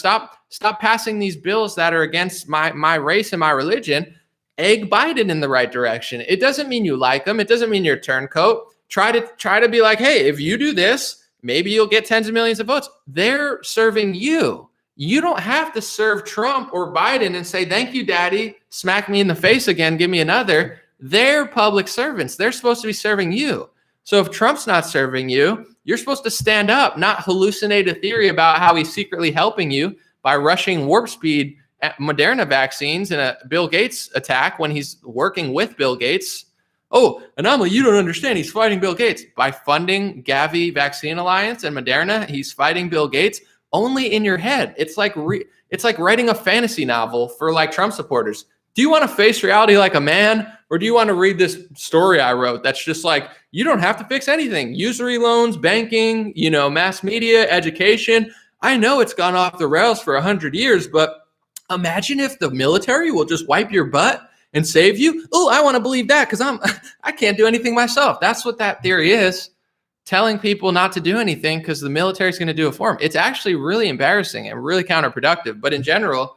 Stop passing these bills that are against my race and my religion. Egg Biden in the right direction. It doesn't mean you like him. It doesn't mean you're a turncoat. Try to be like, hey, if you do this, maybe you'll get tens of millions of votes. They're serving you. You don't have to serve Trump or Biden and say, thank you, daddy. Smack me in the face again. Give me another. They're public servants. They're supposed to be serving you. So if Trump's not serving you, you're supposed to stand up, not hallucinate a theory about how he's secretly helping you by rushing warp speed at Moderna vaccines in a Bill Gates attack when he's working with Bill Gates. Oh, Anomaly, you don't understand. He's fighting Bill Gates. By funding Gavi Vaccine Alliance and Moderna, he's fighting Bill Gates only in your head. It's like writing a fantasy novel for like Trump supporters. Do you want to face reality like a man, or do you want to read this story I wrote that's just like, you don't have to fix anything? Usury loans, banking, mass media, education. I know it's gone off the rails for 100 years, but imagine if the military will just wipe your butt and save you. Oh, I want to believe that because I can't do anything myself. That's what that theory is. Telling people not to do anything because the military is going to do it for them. It's actually really embarrassing and really counterproductive. But in general,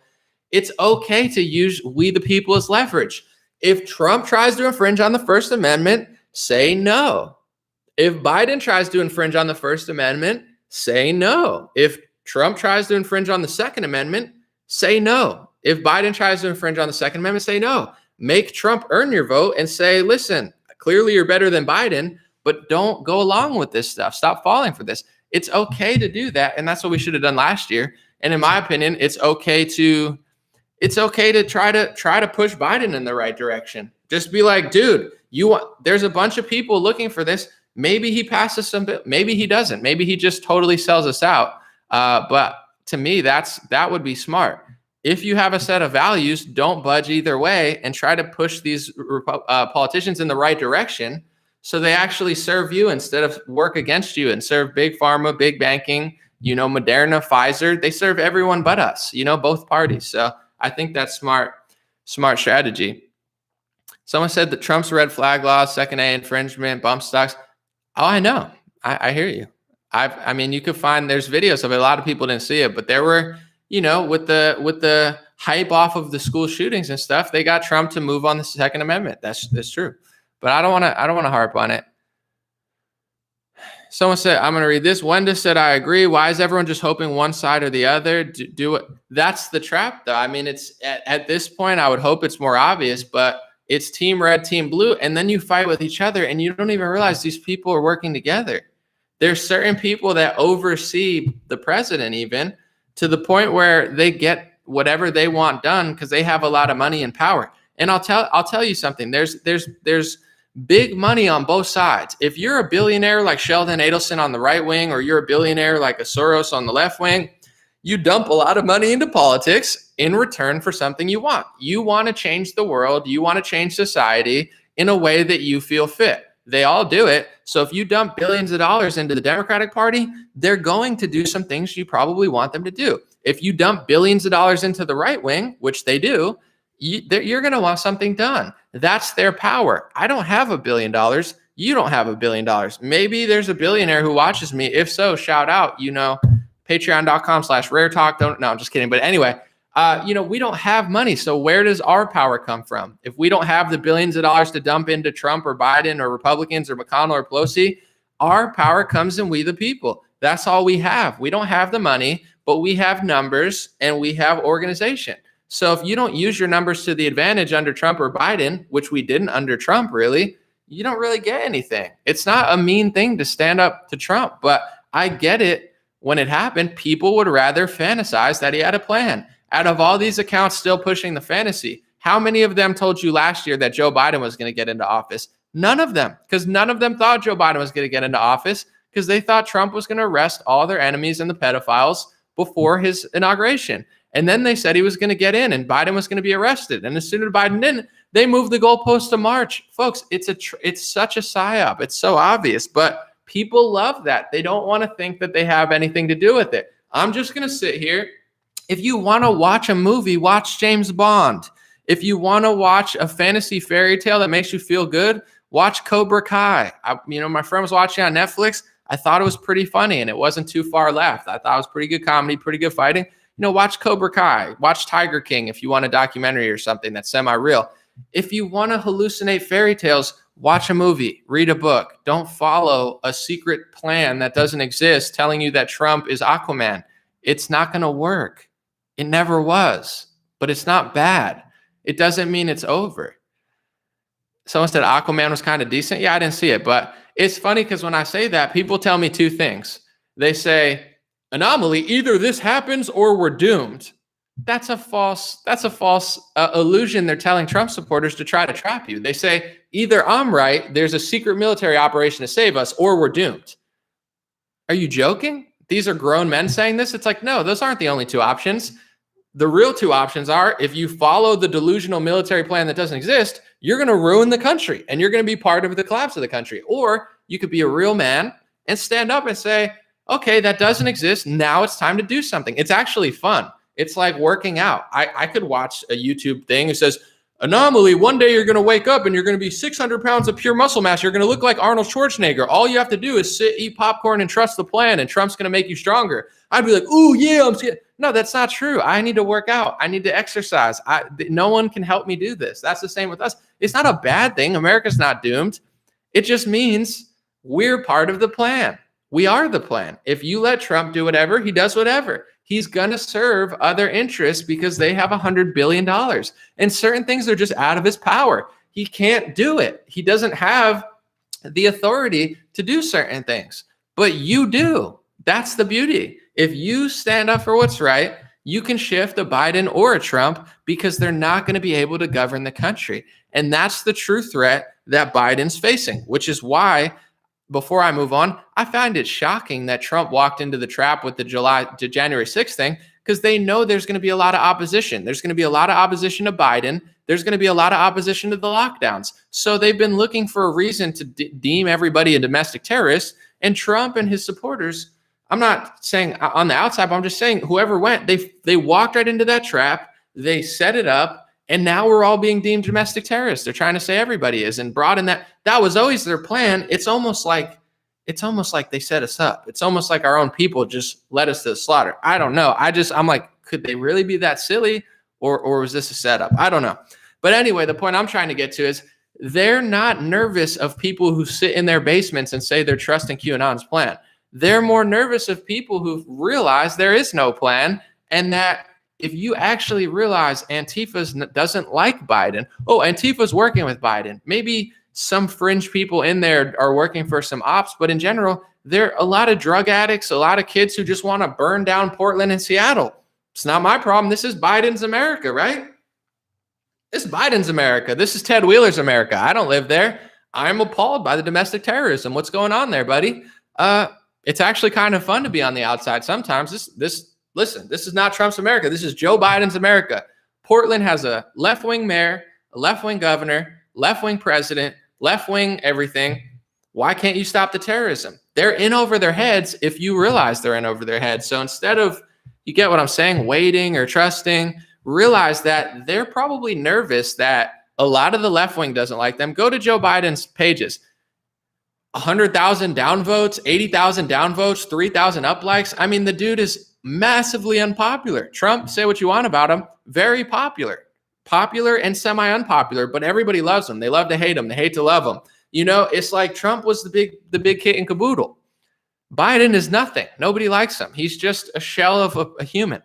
it's okay to use we the people as leverage. If Trump tries to infringe on the First Amendment, say no. If Biden tries to infringe on the First Amendment, say no. If Trump tries to infringe on the Second Amendment, say no. If Biden tries to infringe on the Second Amendment, say no. Make Trump earn your vote and say, listen, clearly you're better than Biden, but don't go along with this stuff. Stop falling for this. It's okay to do that. And that's what we should have done last year. And in my opinion, it's okay to try to push Biden in the right direction. Just be like, dude, there's a bunch of people looking for this. Maybe he passes some bill. Maybe he doesn't. Maybe he just totally sells us out. But to me, that would be smart. If you have a set of values, don't budge either way and try to push these politicians in the right direction so they actually serve you instead of work against you and serve big pharma, big banking, Moderna, Pfizer. They serve everyone but us, both parties. So I think that's smart strategy. Someone said that Trump's red flag laws, Second A infringement, bump stocks. Oh, I know. I hear you. I mean, you could find there's videos of it. A lot of people didn't see it, but there were, with the hype off of the school shootings and stuff, they got Trump to move on the Second Amendment. That's true. But I don't want to harp on it. Someone said, I'm going to read this. Wenda said, I agree. Why is everyone just hoping one side or the other do it? That's the trap, though. I mean, it's at this point, I would hope it's more obvious, but it's team red, team blue. And then you fight with each other and you don't even realize these people are working together. There's certain people that oversee the president even to the point where they get whatever they want done because they have a lot of money and power. And I'll tell you something. There's big money on both sides. If you're a billionaire like Sheldon Adelson on the right wing, or you're a billionaire like a Soros on the left wing, you dump a lot of money into politics in return for something you want. You want to change the world. You want to change society in a way that you feel fit. They all do it. So if you dump billions of dollars into the Democratic Party, they're going to do some things you probably want them to do. If you dump billions of dollars into the right wing, which they do, you're going to want something done. That's their power. I don't have $1 billion. You don't have $1 billion. Maybe there's a billionaire who watches me. If so, shout out, patreon.com/rare talk. No, I'm just kidding. But anyway, we don't have money. So where does our power come from? If we don't have the billions of dollars to dump into Trump or Biden or Republicans or McConnell or Pelosi, our power comes in we the people. That's all we have. We don't have the money, but we have numbers and we have organization. So if you don't use your numbers to the advantage under Trump or Biden, which we didn't under Trump really, you don't really get anything. It's not a mean thing to stand up to Trump, but I get it. When it happened, people would rather fantasize that he had a plan. Out of all these accounts still pushing the fantasy, how many of them told you last year that Joe Biden was going to get into office? None of them, because none of them thought Joe Biden was going to get into office because they thought Trump was going to arrest all their enemies and the pedophiles before his inauguration. And then they said he was going to get in and Biden was going to be arrested. And as soon as Biden didn't, they moved the goalpost to March. Folks, it's such a psyop. It's so obvious, but people love that. They don't want to think that they have anything to do with it. I'm just going to sit here. If you want to watch a movie, watch James Bond. If you want to watch a fantasy fairy tale that makes you feel good, watch Cobra Kai. My friend was watching on Netflix. I thought it was pretty funny and it wasn't too far left. I thought it was pretty good comedy, pretty good fighting. Watch Cobra Kai, watch Tiger King if you want a documentary or something that's semi-real. If you want to hallucinate fairy tales, watch a movie, read a book. Don't follow a secret plan that doesn't exist telling you that Trump is Aquaman. It's not going to work. It never was, but it's not bad. It doesn't mean it's over. Someone said Aquaman was kind of decent. Yeah, I didn't see it, but it's funny because when I say that, people tell me two things. They say, anomaly, either this happens or we're doomed. That's a false illusion they're telling Trump supporters to try to trap you. They say, either I'm right, there's a secret military operation to save us, or we're doomed. Are you joking? These are grown men saying this? It's like, no, those aren't the only two options. The real two options are if you follow the delusional military plan that doesn't exist, you're going to ruin the country and you're going to be part of the collapse of the country. Or you could be a real man and stand up and say, okay, that doesn't exist. Now it's time to do something. It's actually fun. It's like working out. I could watch a YouTube thing that says, anomaly, one day you're going to wake up and you're going to be 600 pounds of pure muscle mass. You're going to look like Arnold Schwarzenegger. All you have to do is sit, eat popcorn, and trust the plan, and Trump's going to make you stronger. I'd be like, ooh, yeah, I'm scared. No, that's not true. I need to work out. I need to exercise. No one can help me do this. That's the same with us. It's not a bad thing. America's not doomed. It just means we're part of the plan. We are the plan. If you let Trump do whatever, he does whatever. He's going to serve other interests because they have $100 billion. And certain things are just out of his power. He can't do it. He doesn't have the authority to do certain things. But you do. That's the beauty. If you stand up for what's right, you can shift a Biden or a Trump because they're not going to be able to govern the country. And that's the true threat that Biden's facing, which is why, before I move on, I find it shocking that Trump walked into the trap with the January 6th thing because they know there's going to be a lot of opposition. There's going to be a lot of opposition to Biden. There's going to be a lot of opposition to the lockdowns. So they've been looking for a reason to deem everybody a domestic terrorist. And Trump and his supporters, I'm not saying on the outside, but I'm just saying whoever went, they walked right into that trap. They set it up. And now we're all being deemed domestic terrorists. They're trying to say everybody is, and broaden that was always their plan. It's almost like they set us up. It's almost like our own people just led us to the slaughter. I don't know. I'm like, could they really be that silly, or was this a setup? I don't know. But anyway, the point I'm trying to get to is they're not nervous of people who sit in their basements and say they're trusting QAnon's plan. They're more nervous of people who realize there is no plan, and that if you actually realize Antifa doesn't like Biden, Antifa's working with Biden. Maybe some fringe people in there are working for some ops, but in general, there are a lot of drug addicts, a lot of kids who just want to burn down Portland and Seattle. It's not my problem. This is Biden's America, right? This is Biden's America. This is Ted Wheeler's America. I don't live there. I'm appalled by the domestic terrorism. What's going on there, buddy? It's actually kind of fun to be on the outside sometimes. Listen, this is not Trump's America. This is Joe Biden's America. Portland has a left-wing mayor, a left-wing governor, left-wing president, left-wing everything. Why can't you stop the terrorism? They're in over their heads if you realize they're in over their heads. So instead of, you get what I'm saying, waiting or trusting, realize that they're probably nervous that a lot of the left wing doesn't like them. Go to Joe Biden's pages. 100,000 downvotes, 80,000 downvotes, 3,000 up likes. I mean, the dude is massively unpopular. Trump, say what you want about him, very popular. Popular and semi-unpopular, but everybody loves him. They love to hate him. They hate to love him. You know, it's like Trump was the big kit and caboodle. Biden is nothing. Nobody likes him. He's just a shell of a human.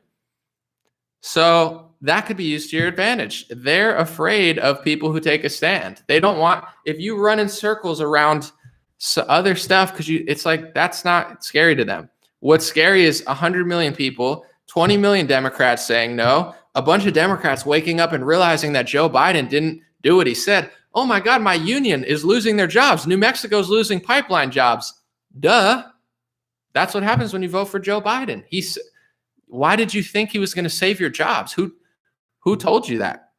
So that could be used to your advantage. They're afraid of people who take a stand. They don't want, if you run in circles around other stuff, because it's like, that's not scary to them. What's scary is 100 million people, 20 million Democrats saying no, a bunch of Democrats waking up and realizing that Joe Biden didn't do what he said. Oh my God, my union is losing their jobs. New Mexico's losing pipeline jobs. Duh. That's what happens when you vote for Joe Biden. Why did you think he was going to save your jobs? Who told you that?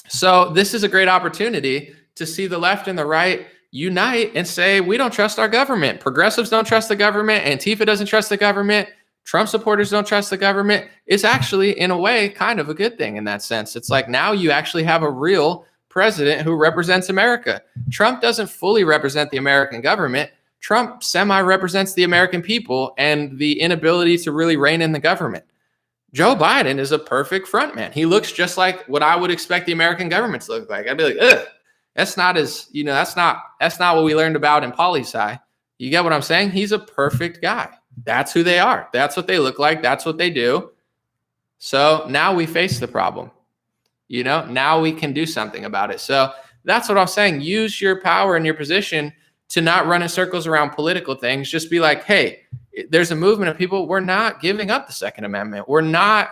So this is a great opportunity to see the left and the right unite and say, we don't trust our government. Progressives don't trust the government. Antifa doesn't trust the government. Trump supporters don't trust the government. It's actually, in a way, kind of a good thing in that sense. It's like now you actually have a real president who represents America. Trump doesn't fully represent the American government. Trump semi-represents the American people and the inability to really rein in the government. Joe Biden is a perfect frontman. He looks just like what I would expect the American government to look like. I'd be like, ugh, that's not what we learned about in poli-sci. You get what I'm saying? He's a perfect guy. That's who they are. That's what they look like. That's what they do. So now we face the problem. Now we can do something about it. So that's what I'm saying. Use your power and your position to not run in circles around political things. Just be like, hey, there's a movement of people. We're not giving up the Second Amendment. We're not.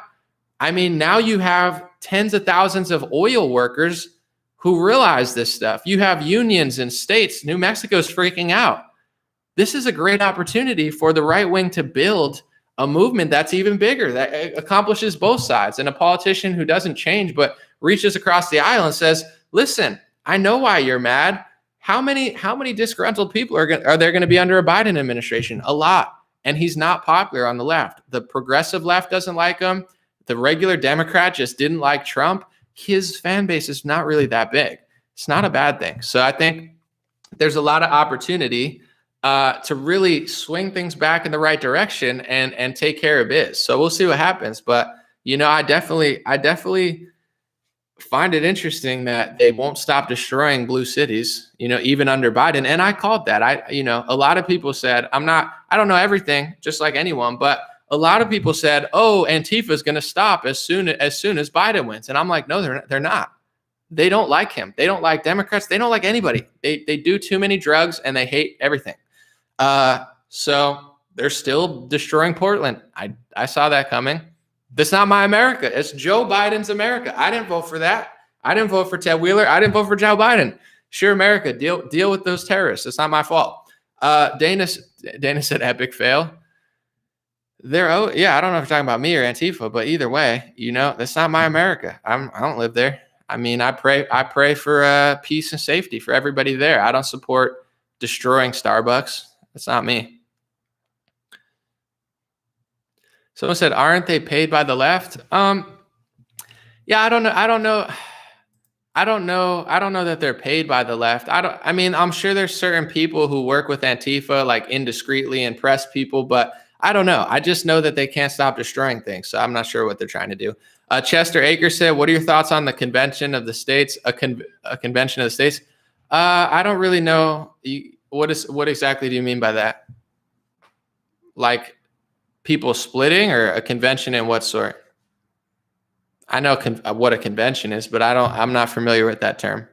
I mean, now you have tens of thousands of oil workers who realize this stuff. You have unions in states. New Mexico's freaking out. This is a great opportunity for the right wing to build a movement that's even bigger, that accomplishes both sides. And a politician who doesn't change, but reaches across the aisle and says, listen, I know why you're mad. How many disgruntled people are there going to be under a Biden administration? A lot. And he's not popular on the left. The progressive left doesn't like him. The regular Democrat just didn't like Trump. His fan base is not really that big. It's not a bad thing. So I think there's a lot of opportunity to really swing things back in the right direction and take care of biz. So we'll see what happens. But, I definitely find it interesting that they won't stop destroying blue cities, even under Biden. And I called that. A lot of people said, I don't know everything, just like anyone, but a lot of people said, oh, Antifa is going to stop as soon as Biden wins. And I'm like, no, they're not. They don't like him. They don't like Democrats. They don't like anybody. They do too many drugs and they hate everything. So they're still destroying Portland. I saw that coming. That's not my America. It's Joe Biden's America. I didn't vote for that. I didn't vote for Ted Wheeler. I didn't vote for Joe Biden. Sure, America, deal with those terrorists. It's not my fault. Dana said epic fail. Yeah, I don't know if you're talking about me or Antifa, but either way, that's not my America. I don't live there. I mean, I pray for peace and safety for everybody there. I don't support destroying Starbucks. That's not me. Someone said, aren't they paid by the left? Yeah, I don't know that they're paid by the left. I'm sure there's certain people who work with Antifa, like indiscreetly and press people, but I don't know. I just know that they can't stop destroying things. So I'm not sure what they're trying to do. Chester Akers said, what are your thoughts on the convention of the states? A convention of the states? I don't really know. What exactly do you mean by that? Like people splitting, or a convention in what sort? I know what a convention is, but I'm not familiar with that term.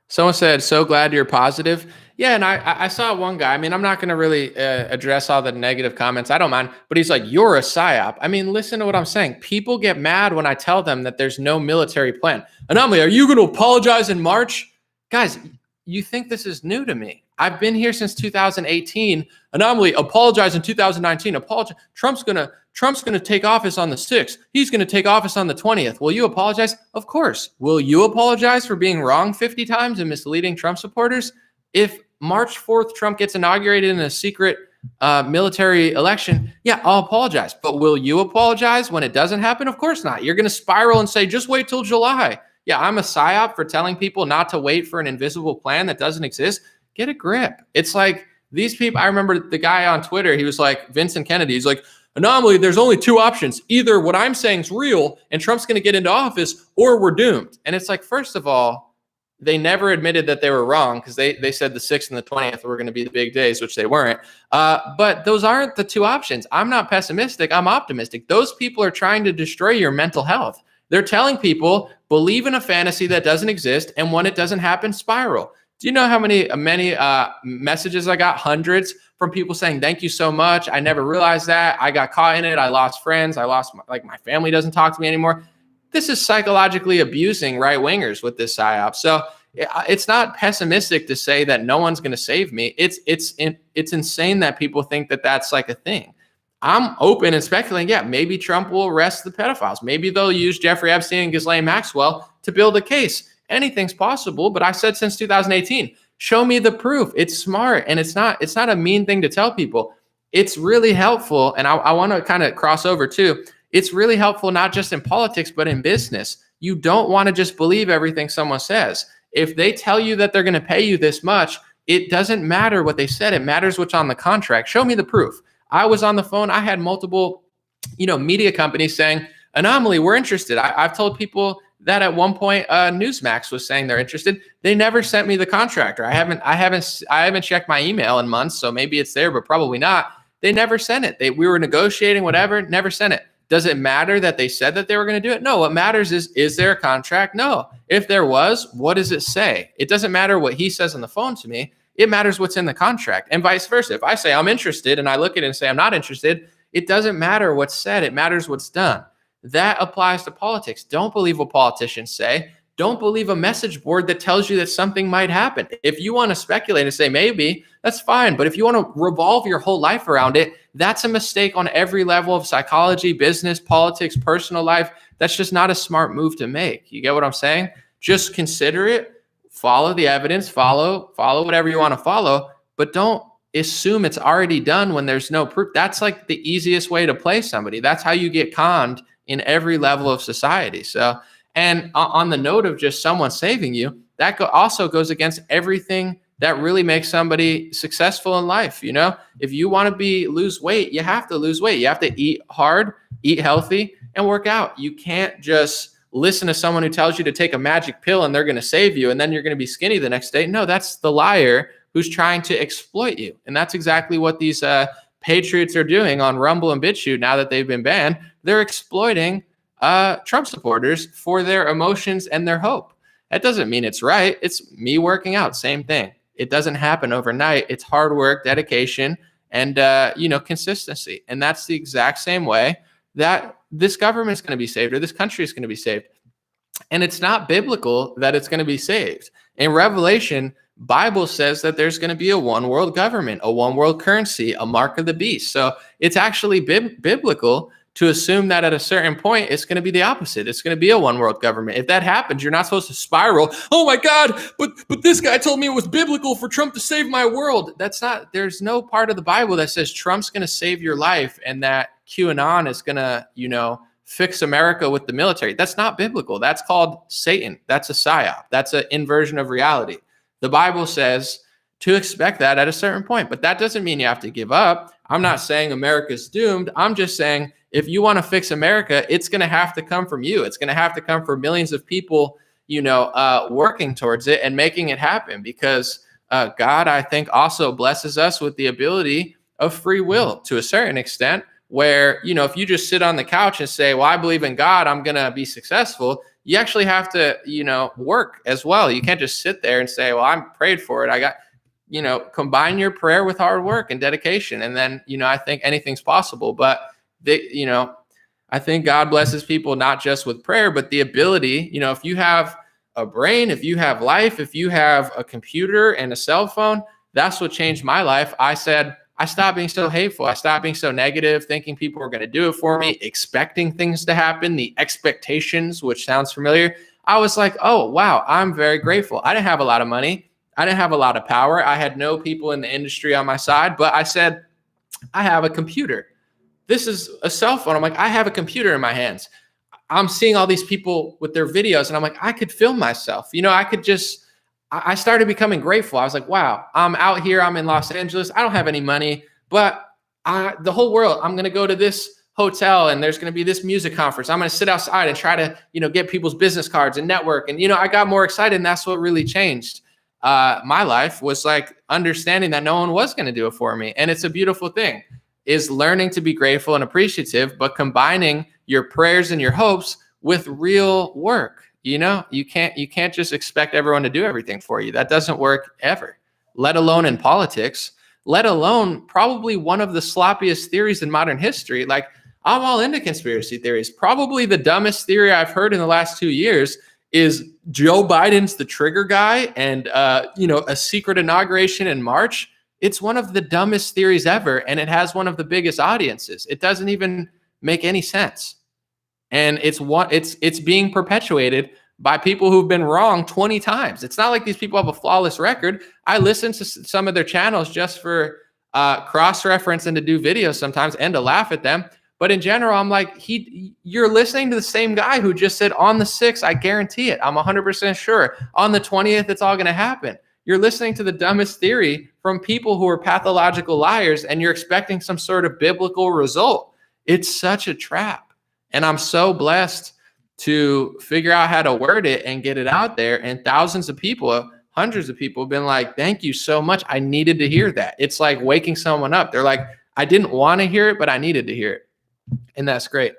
Someone said, so glad you're positive. Yeah, and I saw one guy. I mean, I'm not going to really address all the negative comments. I don't mind. But he's like, you're a psyop. I mean, listen to what I'm saying. People get mad when I tell them that there's no military plan. And I'm like, are you going to apologize in March? Guys, you think this is new to me. I've been here since 2018. Anomaly, apologize in 2019. Apologize. Trump's gonna take office on the 6th. He's gonna take office on the 20th. Will you apologize? Of course. Will you apologize for being wrong 50 times and misleading Trump supporters? If March 4th Trump gets inaugurated in a secret military election, yeah, I'll apologize. But will you apologize when it doesn't happen? Of course not. You're gonna spiral and say, just wait till July. Yeah, I'm a psyop for telling people not to wait for an invisible plan that doesn't exist. Get a grip. It's like these people. I remember the guy on Twitter. He was like Vincent Kennedy. He's like, anomaly. There's only two options. Either what I'm saying is real and Trump's going to get into office, or we're doomed. And it's like, first of all, they never admitted that they were wrong because they said the 6th and the 20th were going to be the big days, which they weren't. But those aren't the two options. I'm not pessimistic. I'm optimistic. Those people are trying to destroy your mental health. They're telling people believe in a fantasy that doesn't exist, and when it doesn't happen, spiral. Do you know how many messages I got? Hundreds from people saying, thank you so much. I never realized that. I got caught in it. I lost friends. I lost my family doesn't talk to me anymore. This is psychologically abusing right wingers with this psyop. So it's not pessimistic to say that no one's going to save me. It's insane that people think that that's like a thing. I'm open and speculating. Yeah, maybe Trump will arrest the pedophiles. Maybe they'll use Jeffrey Epstein and Ghislaine Maxwell to build a case. Anything's possible, but I said since 2018, show me the proof. It's smart, and it's not a mean thing to tell people. It's really helpful, and I want to kind of cross over too. It's really helpful not just in politics, but in business. You don't want to just believe everything someone says. If they tell you that they're going to pay you this much, it doesn't matter what they said. It matters what's on the contract. Show me the proof. I was on the phone. I had multiple, media companies saying, anomaly, we're interested. I've told people that at one point Newsmax was saying they're interested. They never sent me the contract. I haven't checked my email in months, so maybe it's there, but probably not. They never sent it. We were negotiating, whatever, never sent it. Does it matter that they said that they were going to do it? No. What matters is there a contract? No. If there was, what does it say? It doesn't matter what he says on the phone to me. It matters what's in the contract, and vice versa. If I say I'm interested and I look at it and say I'm not interested, it doesn't matter what's said. It matters what's done. That applies to politics. Don't believe what politicians say. Don't believe a message board that tells you that something might happen. If you want to speculate and say maybe, that's fine. But if you want to revolve your whole life around it, that's a mistake on every level of psychology, business, politics, personal life. That's just not a smart move to make. You get what I'm saying? Just consider it, follow the evidence, follow whatever you want to follow, but don't assume it's already done when there's no proof. That's like the easiest way to play somebody. That's how you get conned in every level of society. So, and on the note of just someone saving you, that also goes against everything that really makes somebody successful in life. If you want to lose weight, you have to lose weight. You have to eat hard, eat healthy, and work out. You can't just listen to someone who tells you to take a magic pill and they're going to save you and then you're going to be skinny the next day. No, that's the liar who's trying to exploit you. And that's exactly what these patriots are doing on Rumble and BitChute now that they've been banned. They're exploiting Trump supporters for their emotions and their hope. That doesn't mean it's right. It's me working out. Same thing. It doesn't happen overnight. It's hard work, dedication, and consistency. And that's the exact same way that this government is going to be saved, or this country is going to be saved. And it's not biblical that it's going to be saved. In Revelation, Bible says that there's going to be a one world government, a one world currency, a mark of the beast. So it's actually biblical to assume that at a certain point, it's going to be the opposite. It's going to be a one world government. If that happens, you're not supposed to spiral. Oh my God, but this guy told me it was biblical for Trump to save my world. There's no part of the Bible that says Trump's going to save your life and that QAnon is going to, fix America with the military. That's not biblical. That's called Satan. That's a psyop. That's an inversion of reality. The Bible says to expect that at a certain point, but that doesn't mean you have to give up. I'm not saying America's doomed. I'm just saying if you want to fix America, it's going to have to come from you. It's going to have to come from millions of people, working towards it and making it happen, because God, I think, also blesses us with the ability of free will to a certain extent, where, if you just sit on the couch and say, well, I believe in God, I'm going to be successful. You actually have to, work as well. You can't just sit there and say, well, I'm prayed for it. I got, combine your prayer with hard work and dedication. And then, I think anything's possible. But, I think God blesses people not just with prayer, but the ability, if you have a brain, if you have life, if you have a computer and a cell phone, That's what changed my life. I said, I stopped being so hateful. I stopped being so negative, thinking people were going to do it for me, expecting things to happen, the expectations, which sounds familiar. I was like, oh, wow, I'm very grateful. I didn't have a lot of money. I didn't have a lot of power. I had no people in the industry on my side, but I said, I have a computer. This is a cell phone. I'm like, I have a computer in my hands. I'm seeing all these people with their videos and I'm like, I could film myself. I started becoming grateful. I was like, wow, I'm out here. I'm in Los Angeles. I don't have any money, but the whole world, I'm going to go to this hotel and there's going to be this music conference. I'm going to sit outside and try to, get people's business cards and network. And, I got more excited and that's what really changed. My life was like understanding that no one was going to do it for me. And it's a beautiful thing, is learning to be grateful and appreciative, but combining your prayers and your hopes with real work. You can't just expect everyone to do everything for you. That doesn't work ever, let alone in politics, let alone probably one of the sloppiest theories in modern history. Like, I'm all into conspiracy theories. Probably the dumbest theory I've heard in the last 2 years is Joe Biden's the trigger guy and, a secret inauguration in March. It's one of the dumbest theories ever, and it has one of the biggest audiences. It doesn't even make any sense. And it's being perpetuated by people who've been wrong 20 times. It's not like these people have a flawless record. I listen to some of their channels just for cross-reference and to do videos sometimes and to laugh at them. But in general, I'm like, you're listening to the same guy who just said on the 6th, I guarantee it. I'm 100% sure. On the 20th, it's all going to happen. You're listening to the dumbest theory from people who are pathological liars, and you're expecting some sort of biblical result. It's such a trap. And I'm so blessed to figure out how to word it and get it out there. And thousands of people, hundreds of people have been like, thank you so much. I needed to hear that. It's like waking someone up. They're like, I didn't want to hear it, but I needed to hear it. And that's great.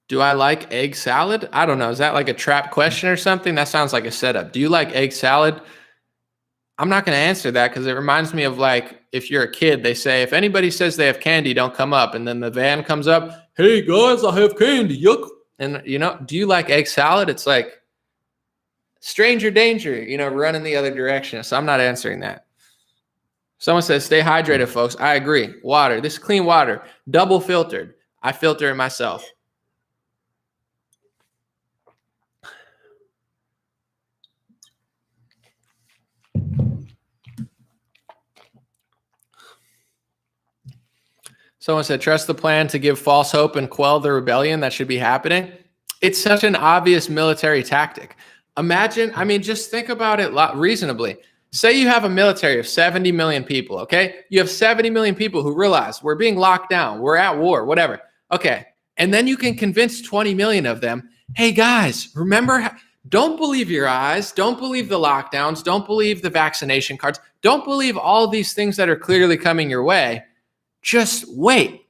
Do I like egg salad? I don't know. Is that like a trap question or something? That sounds like a setup. Do you like egg salad? I'm not going to answer that because it reminds me of like, if you're a kid, they say, if anybody says they have candy, don't come up. And then the van comes up. Hey guys, I have candy. Yuck. And do you like egg salad? It's like stranger danger, running the other direction. So I'm not answering that. Someone says, stay hydrated, folks. I agree. Water. This is clean water, double filtered. I filter it myself. Someone said, trust the plan to give false hope and quell the rebellion that should be happening. It's such an obvious military tactic. Imagine, just think about it reasonably. Say you have a military of 70 million people, okay? You have 70 million people who realize we're being locked down, we're at war, whatever. Okay, and then you can convince 20 million of them, hey guys, remember, don't believe your eyes, don't believe the lockdowns, don't believe the vaccination cards, don't believe all these things that are clearly coming your way. Just wait,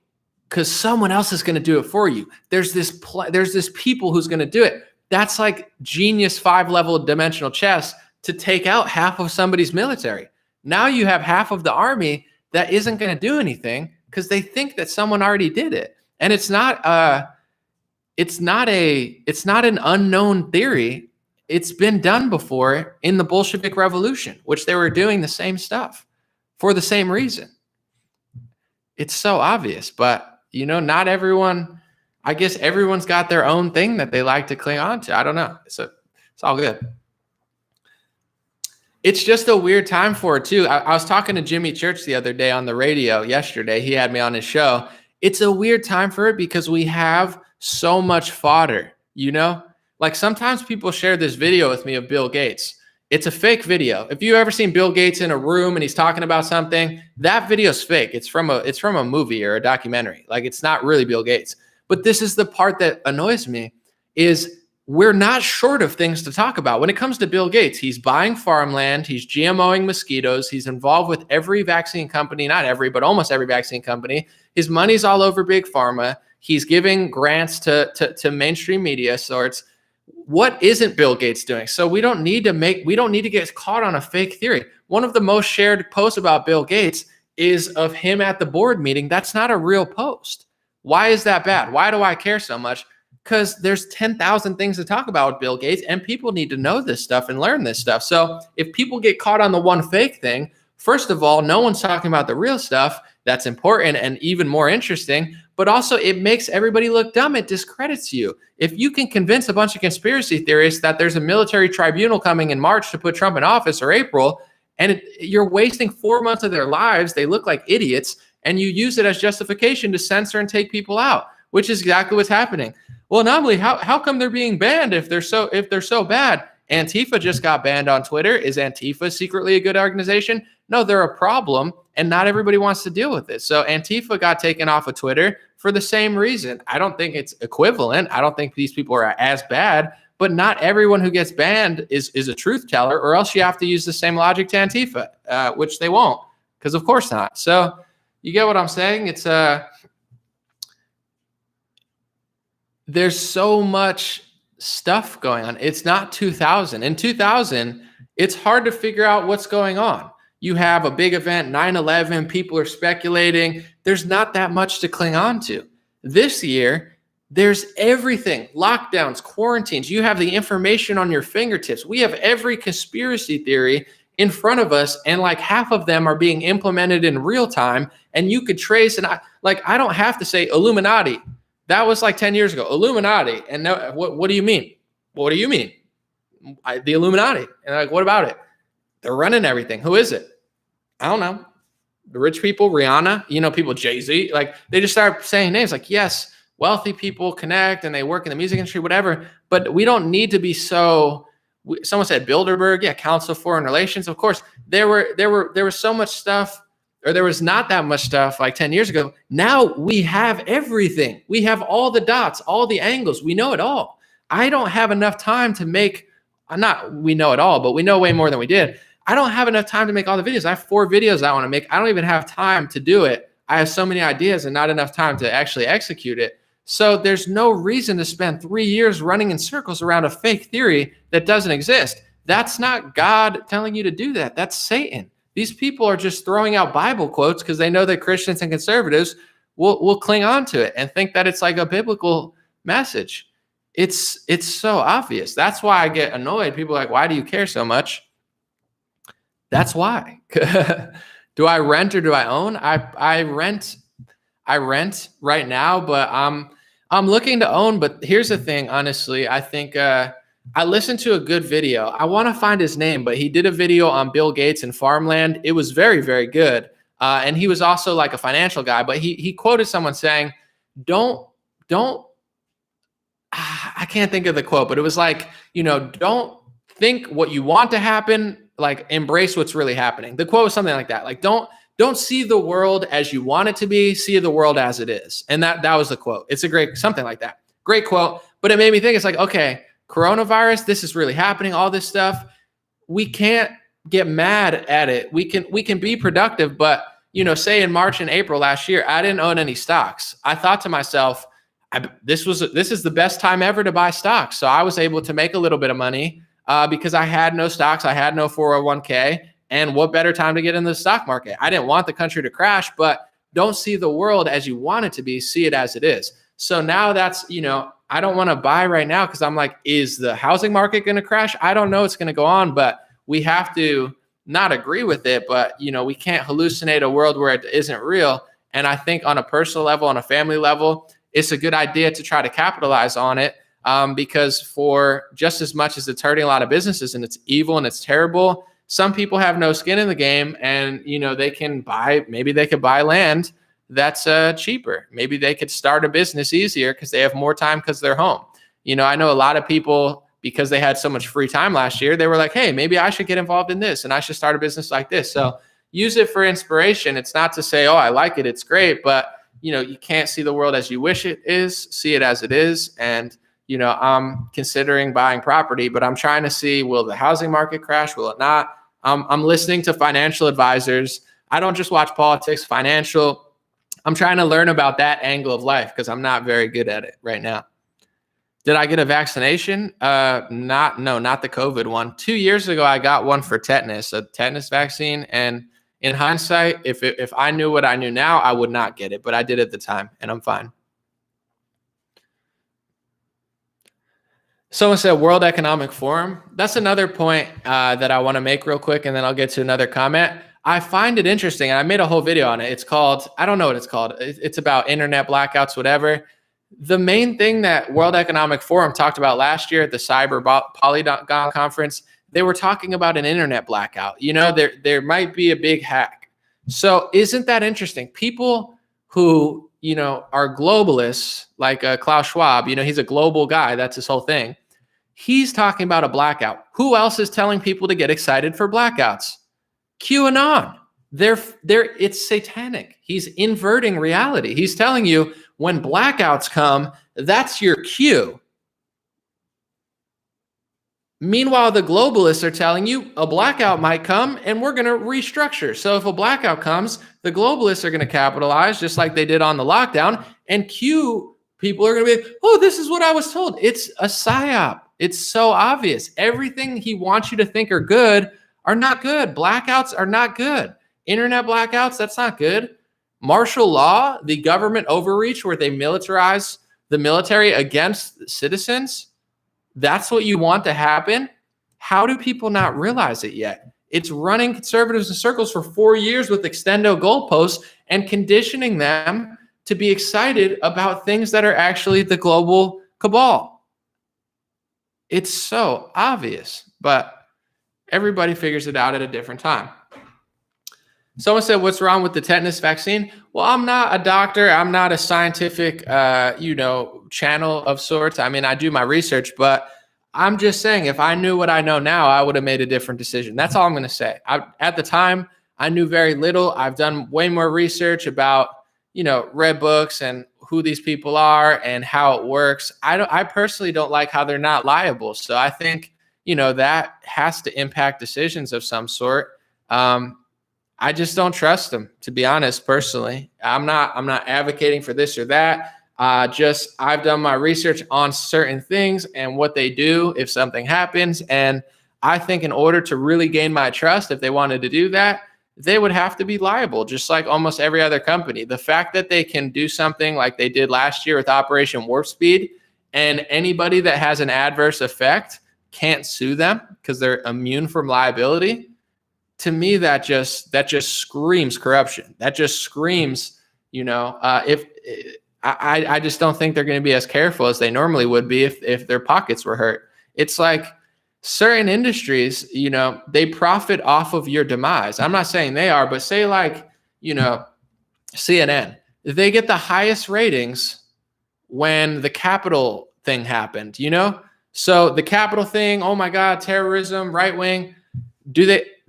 because someone else is going to do it for you. There's this people who's going to do it. That's like genius 5-level dimensional chess to take out half of somebody's military. Now you have half of the army that isn't going to do anything because they think that someone already did it. And it's not an unknown theory. It's been done before in the Bolshevik Revolution, which they were doing the same stuff for the same reason. It's so obvious, but not everyone, I guess everyone's got their own thing that they like to cling on to. I don't know. So it's all good. It's just a weird time for it too. I was talking to Jimmy Church the other day on the radio yesterday. He had me on his show. It's a weird time for it because we have so much fodder, like sometimes people share this video with me of Bill Gates. It's a fake video. If you've ever seen Bill Gates in a room and he's talking about something, that video's fake. It's from a movie or a documentary. Like, it's not really Bill Gates. But this is the part that annoys me, is we're not short of things to talk about. When it comes to Bill Gates, he's buying farmland, he's GMOing mosquitoes, he's involved with every vaccine company, not every, but almost every vaccine company. His money's all over big pharma. He's giving grants to mainstream media sorts. What isn't Bill Gates doing? So we don't need to get caught on a fake theory. One of the most shared posts about Bill Gates is of him at the board meeting. That's not a real post. Why is that bad? Why do I care so much? because there's 10,000 things to talk about with Bill Gates, and people need to know this stuff and learn this stuff. So if people get caught on the one fake thing, first of all, no one's talking about the real stuff that's important and even more interesting, but also it makes everybody look dumb. It discredits you. If you can convince a bunch of conspiracy theorists that there's a military tribunal coming in March to put Trump in office, or April, and you're wasting 4 months of their lives, they look like idiots, and you use it as justification to censor and take people out, which is exactly what's happening. Well, Namely, how come they're being banned if they're so bad? Antifa just got banned on Twitter. Is Antifa secretly a good organization? No, they're a problem, and not everybody wants to deal with it. So Antifa got taken off of Twitter for the same reason. I don't think it's equivalent. I don't think these people are as bad, but not everyone who gets banned is a truth teller, or else you have to use the same logic to Antifa, which they won't, because of course not. So you get what I'm saying? It's there's so much stuff going on. It's not 2000. In 2000, it's hard to figure out what's going on. You have a big event, 9/11, people are speculating. There's not that much to cling on to. This year, there's everything, lockdowns, quarantines. You have the information on your fingertips. We have every conspiracy theory in front of us, and like half of them are being implemented in real time, and you could trace, and I don't have to say Illuminati. That was like 10 years ago, Illuminati. And now, what do you mean? What do you mean? The Illuminati. And like, what about it? They're running everything. Who is it? I don't know. The rich people, Rihanna, people, Jay-Z, like they just start saying names like, yes, wealthy people connect and they work in the music industry, whatever. But we don't need to be so, someone said Bilderberg, yeah, Council of Foreign Relations. Of course, there was so much stuff, or there was not that much stuff like 10 years ago. Now we have everything. We have all the dots, all the angles. We know it all. I don't have enough time to make, we know it all, but we know way more than we did. I don't have enough time to make all the videos. I have 4 videos I want to make. I don't even have time to do it. I have so many ideas and not enough time to actually execute it. So there's no reason to spend 3 years running in circles around a fake theory that doesn't exist. That's not God telling you to do that. That's Satan. These people are just throwing out Bible quotes because they know that Christians and conservatives will cling on to it and think that it's like a biblical message. It's so obvious. That's why I get annoyed. People are like, why do you care so much? That's why. Do I rent or do I own? I rent right now, but I'm looking to own. But here's the thing, honestly, I think I listened to a good video. I want to find his name, but he did a video on Bill Gates and farmland. It was very, very good. And he was also like a financial guy, but he quoted someone saying, don't, I can't think of the quote, but it was like, don't think what you want to happen, like embrace what's really happening. The quote was something like that. Like, don't see the world as you want it to be, see the world as it is. And that was the quote. It's a great, something like that. Great quote. But it made me think, it's like, okay, coronavirus, this is really happening, all this stuff. We can't get mad at it. We can be productive, but say in March and April last year, I didn't own any stocks. I thought to myself, this is the best time ever to buy stocks. So I was able to make a little bit of money because I had no stocks. I had no 401k. And what better time to get in the stock market? I didn't want the country to crash, but don't see the world as you want it to be. See it as it is. So now that's, I don't want to buy right now because I'm like, is the housing market going to crash? I don't know. It's going to go on, but we have to not agree with it. But, we can't hallucinate a world where it isn't real. And I think on a personal level, on a family level, it's a good idea to try to capitalize on it because for just as much as it's hurting a lot of businesses and it's evil and it's terrible, some people have no skin in the game and, maybe they could buy land that's cheaper. Maybe they could start a business easier because they have more time because they're home. I know a lot of people, because they had so much free time last year, they were like, hey, maybe I should get involved in this and I should start a business like this. So use it for inspiration. It's not to say, oh, I like it, it's great, but you can't see the world as you wish it is, see it as it is. And, I'm considering buying property, but I'm trying to see, will the housing market crash? Will it not? I'm listening to financial advisors. I don't just watch politics, financial. I'm trying to learn about that angle of life because I'm not very good at it right now. Did I get a vaccination? Not the COVID one. 2 years ago, I got one for tetanus, a tetanus vaccine. And in hindsight, if I knew what I knew now, I would not get it, but I did at the time and I'm fine. Someone said World Economic Forum. That's another point that I want to make real quick, and then I'll get to another comment. I find it interesting, and I made a whole video on it. It's called, I don't know what it's called. It's about internet blackouts, whatever. The main thing that World Economic Forum talked about last year at the Cyber Polygon conference, they were talking about an internet blackout. You know, there might be a big hack. So isn't that interesting? People who, you know, are globalists, like Klaus Schwab, you know, he's a global guy. That's his whole thing. He's talking about a blackout. Who else is telling people to get excited for blackouts? QAnon. It's satanic. He's inverting reality. He's telling you when blackouts come, that's your cue. Meanwhile, the globalists are telling you a blackout might come and we're going to restructure. So if a blackout comes, the globalists are going to capitalize just like they did on the lockdown, and people are going to be, oh, this is what I was told. It's a psyop. It's so obvious. Everything he wants you to think are good are not good. Blackouts are not good. Internet blackouts, that's not good. Martial law, the government overreach where they militarize the military against citizens, that's what you want to happen. How do people not realize it yet? It's running conservatives in circles for 4 years with extendo goalposts and conditioning them to be excited about things that are actually the global cabal. It's so obvious, but everybody figures it out at a different time. Someone said, what's wrong with the tetanus vaccine? Well, I'm not a doctor. I'm not a scientific, channel of sorts. I mean, I do my research, but I'm just saying, if I knew what I know now, I would have made a different decision. That's all I'm going to say. At the time, I knew very little. I've done way more research about, read books and who these people are and how it works. I personally don't like how they're not liable. So I think, that has to impact decisions of some sort. I just don't trust them, to be honest, personally. I'm not advocating for this or that. I've done my research on certain things and what they do if something happens. And I think in order to really gain my trust, if they wanted to do that, they would have to be liable, just like almost every other company. The fact that they can do something like they did last year with Operation Warp Speed, and anybody that has an adverse effect can't sue them because they're immune from liability. To me, that just screams corruption. That just screams, I just don't think they're going to be as careful as they normally would be if their pockets were hurt. It's like certain industries, they profit off of your demise. I'm not saying they are, but say like, CNN, they get the highest ratings when the Capitol thing happened, So the Capitol thing, oh my God, terrorism, right wing,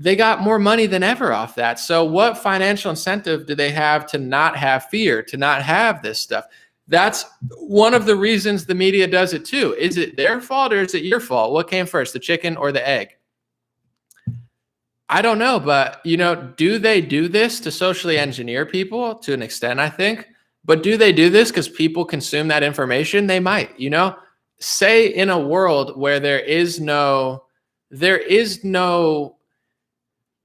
they got more money than ever off that. So what financial incentive do they have to not have fear, to not have this stuff? That's one of the reasons the media does it too. Is it their fault or is it your fault? What came first, the chicken or the egg? I don't know, but do they do this to socially engineer people? To an extent, I think. But do they do this because people consume that information? They might, say in a world where there is no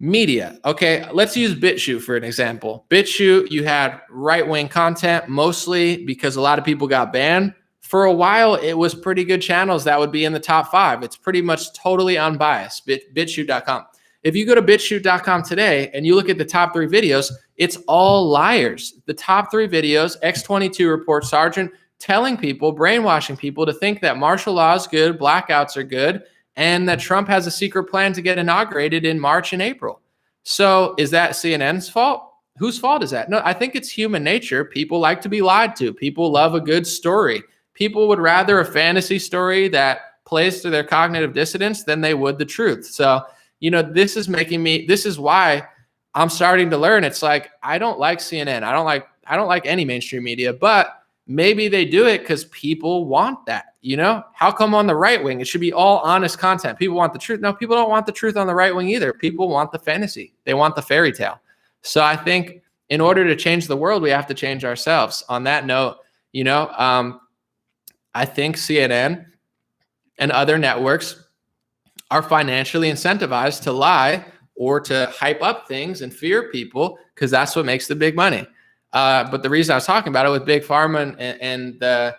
media. Okay, let's use BitChute for an example. BitChute, you had right-wing content mostly because a lot of people got banned. For a while, it was pretty good channels that would be in the top 5. It's pretty much totally unbiased, BitChute.com. If you go to BitChute.com today and you look at the top 3 videos, it's all liars. The top 3 videos, X22 report Sergeant telling people, brainwashing people to think that martial law is good, blackouts are good, and that Trump has a secret plan to get inaugurated in March and April. So is that CNN's fault? Whose fault is that? No, I think it's human nature. People like to be lied to. People love a good story. People would rather a fantasy story that plays to their cognitive dissonance than they would the truth. So, this is why I'm starting to learn. It's like, I don't like CNN. I don't like any mainstream media, but maybe they do it because people want that. How come on the right wing, it should be all honest content? People want the truth. No, people don't want the truth on the right wing either. People want the fantasy. They want the fairy tale. So I think in order to change the world, we have to change ourselves. On that note, I think CNN and other networks are financially incentivized to lie or to hype up things and fear people because that's what makes the big money. But the reason I was talking about it with Big Pharma and the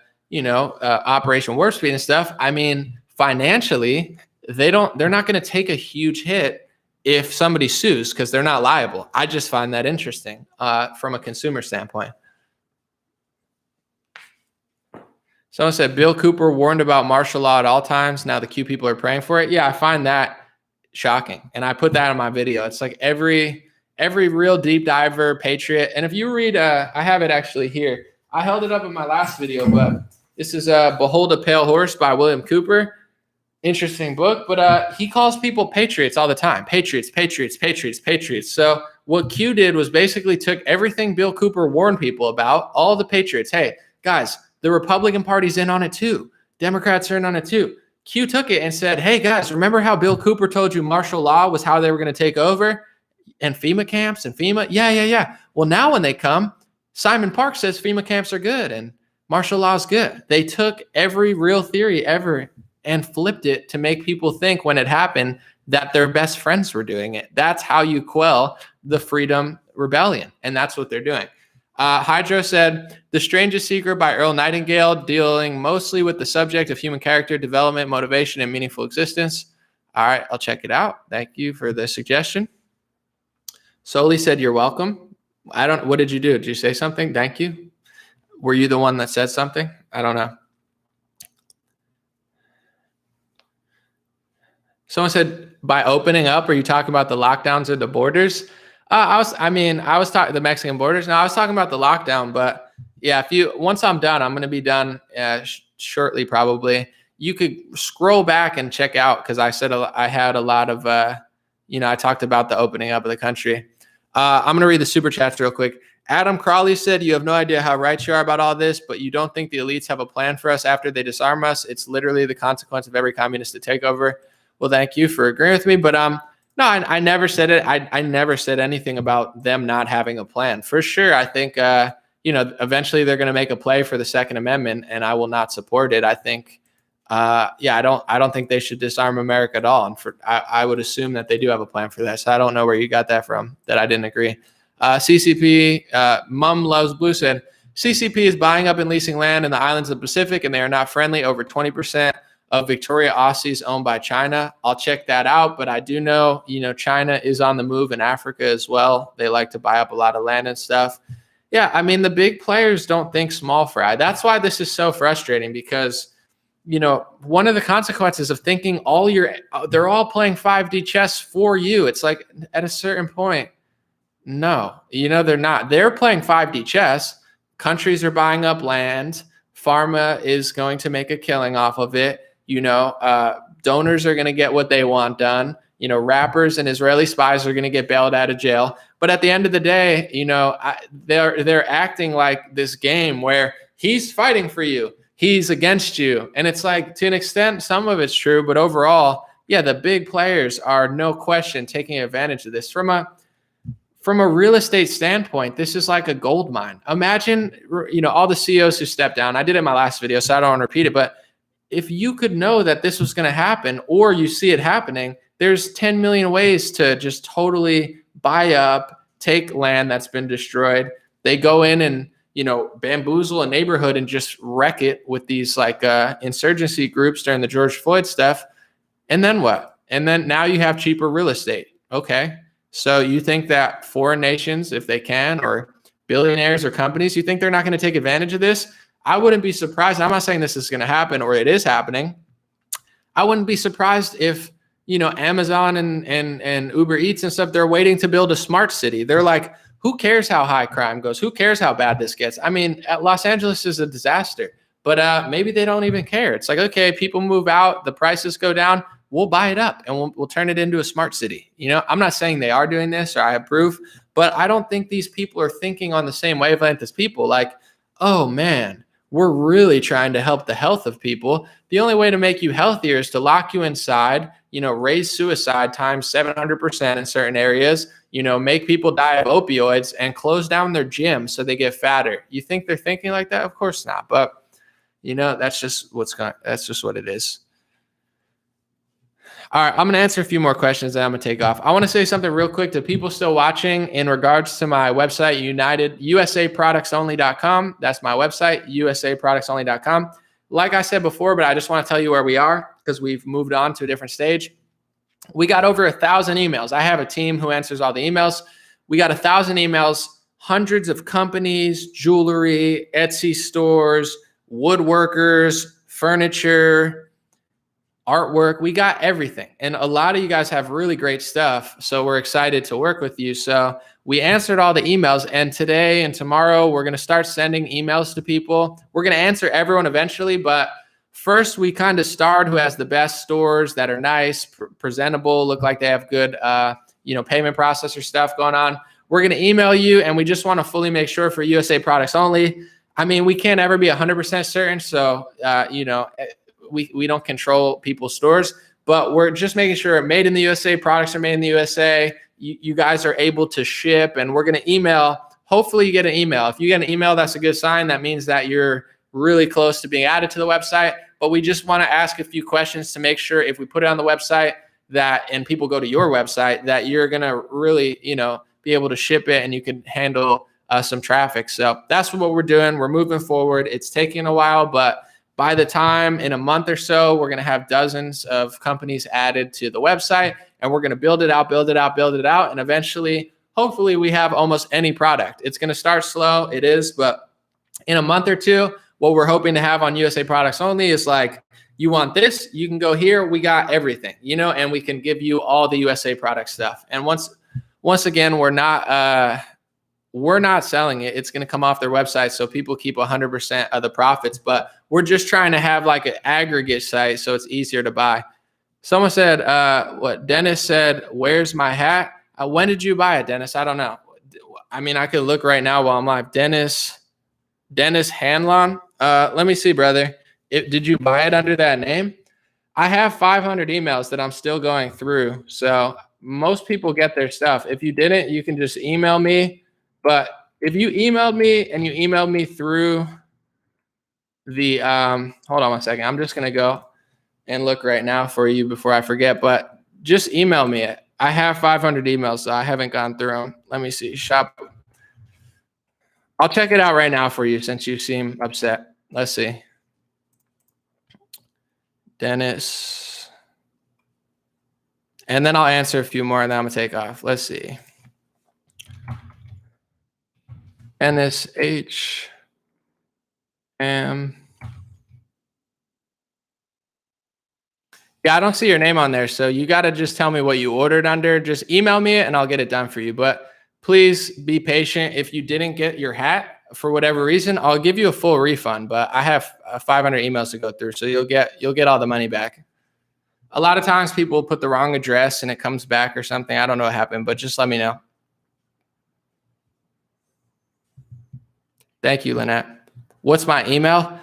Operation Warp Speed and stuff, I mean, financially, they're not going to take a huge hit if somebody sues because they're not liable. I just find that interesting from a consumer standpoint. Someone said Bill Cooper warned about martial law at all times. Now the Q people are praying for it. Yeah, I find that shocking. And I put that in my video. It's like every real deep diver patriot. And if you read, I have it actually here. I held it up in my last video, but this is Behold a Pale Horse by William Cooper. Interesting book, but he calls people patriots all the time. Patriots, patriots, patriots, patriots. So what Q did was basically took everything Bill Cooper warned people about, all the patriots. Hey, guys, the Republican Party's in on it too. Democrats are in on it too. Q took it and said, hey, guys, remember how Bill Cooper told you martial law was how they were going to take over? And FEMA camps and FEMA? Yeah. Well, now when they come, Simon Park says FEMA camps are good and martial law is good. They took every real theory ever and flipped it to make people think when it happened that their best friends were doing it. That's how you quell the freedom rebellion. And that's what they're doing. Hydro said, The Strangest Secret by Earl Nightingale, dealing mostly with the subject of human character, development, motivation, and meaningful existence. All right, I'll check it out. Thank you for the suggestion. Soli said, you're welcome. What did you do? Did you say something? Thank you. Were you the one that said something? I don't know. Someone said, by opening up, are you talking about the lockdowns or the borders? I was talking the Mexican borders. No, I was talking about the lockdown, but yeah, once I'm done, I'm going to be done shortly, probably. You could scroll back and check out, because I said I had a lot of, I talked about the opening up of the country. I'm going to read the super chats real quick. Adam Crawley said, you have no idea how right you are about all this, but you don't think the elites have a plan for us after they disarm us. It's literally the consequence of every communist to take over. Well, thank you for agreeing with me. But no, I never said it. I never said anything about them not having a plan. For sure, I think, eventually they're going to make a play for the Second Amendment, and I will not support it. I think, I don't think they should disarm America at all. And I would assume that they do have a plan for that. So I don't know where you got that from, that I didn't agree. CCP, Mum Loves Blue said, CCP is buying up and leasing land in the islands of the Pacific, and they are not friendly. Over 20% of Victoria Aussies owned by China. I'll check that out, but I do know, China is on the move in Africa as well. They like to buy up a lot of land and stuff. Yeah, I mean, the big players don't think small fry. That's why this is so frustrating, because, one of the consequences of thinking they're all playing 5D chess for you. It's like at a certain point, no, they're not. They're playing 5D chess. Countries are buying up land. Pharma is going to make a killing off of it. Donors are going to get what they want done. Rappers and Israeli spies are going to get bailed out of jail. But at the end of the day, they're acting like this game where he's fighting for you, he's against you. And it's like, to an extent, some of it's true, but overall, yeah, the big players are no question taking advantage of this. From a real estate standpoint, this is like a gold mine. Imagine, all the CEOs who stepped down. I did it in my last video, so I don't want to repeat it. But if you could know that this was going to happen, or you see it happening, there's 10 million ways to just totally buy up, take land that's been destroyed. They go in and, bamboozle a neighborhood and just wreck it with these insurgency groups during the George Floyd stuff. And then what? And then now you have cheaper real estate. Okay. So you think that foreign nations, if they can, or billionaires or companies, you think they're not going to take advantage of this? I wouldn't be surprised. I'm not saying this is going to happen or it is happening. I wouldn't be surprised if, Amazon and Uber Eats and stuff, they're waiting to build a smart city. They're like, who cares how high crime goes? Who cares how bad this gets? I mean, Los Angeles is a disaster, but maybe they don't even care. It's like, okay, people move out, the prices go down. We'll buy it up and we'll turn it into a smart city. I'm not saying they are doing this or I have proof, but I don't think these people are thinking on the same wavelength as people. Like, oh man, we're really trying to help the health of people. The only way to make you healthier is to lock you inside, raise suicide times 700% in certain areas, make people die of opioids and close down their gym so they get fatter. You think they're thinking like that? Of course not. But, that's just that's just what it is. All right, I'm going to answer a few more questions and I'm going to take off. I want to say something real quick to people still watching in regards to my website, USAProductsOnly.com. That's my website, USAProductsOnly.com. like I said before, but I just want to tell you where we are because we've moved on to a different stage. We got over 1,000 emails. I have a team who answers all the emails. We got 1,000 emails, hundreds of companies, jewelry, Etsy stores, woodworkers, furniture, artwork. We got everything. And a lot of you guys have really great stuff. So we're excited to work with you. So we answered all the emails, and today and tomorrow we're going to start sending emails to people. We're going to answer everyone eventually, but first we kind of start who has the best stores that are nice, presentable, look like they have good, payment processor stuff going on. We're going to email you, and we just want to fully make sure for USA products only. I mean, we can't ever be 100% certain. So, we don't control people's stores, but we're just making sure made in the USA products are made in the USA. You guys are able to ship, and we're going to email. Hopefully you get an email. If you get an email, that's a good sign. That means that you're really close to being added to the website. But we just want to ask a few questions to make sure if we put it on the website and people go to your website, that you're going to really, be able to ship it and you can handle some traffic. So that's what we're doing. We're moving forward. It's taking a while, but by the time in a month or so, we're going to have dozens of companies added to the website, and we're going to build it out. And eventually, hopefully we have almost any product. It's going to start slow. It is, but in a month or two, what we're hoping to have on USA products only is like, you want this, you can go here. We got everything, and we can give you all the USA product stuff. And once again, we're not selling it. It's going to come off their website, so people keep 100% of the profits, but we're just trying to have like an aggregate site so it's easier to buy. Someone said, Dennis said, where's my hat? When did you buy it, Dennis? I don't know. I mean, I could look right now while I'm live. Dennis Hanlon. Let me see, brother. Did you buy it under that name? I have 500 emails that I'm still going through. So most people get their stuff. If you didn't, you can just email me. But if you emailed me and you emailed me through the, hold on one second. I'm just going to go and look right now for you before I forget, but just email me it. I have 500 emails, so I haven't gone through them. Let me see. Shop. I'll check it out right now for you since you seem upset. Let's see. Dennis. And then I'll answer a few more and then I'm going to take off. Let's see. NSHM. Yeah, I don't see your name on there. So you got to just tell me what you ordered under. Just email me it and I'll get it done for you. But please be patient. If you didn't get your hat for whatever reason, I'll give you a full refund. But I have 500 emails to go through. So you'll get all the money back. A lot of times people put the wrong address and it comes back or something. I don't know what happened, but just let me know. Thank you, Lynette. What's my email?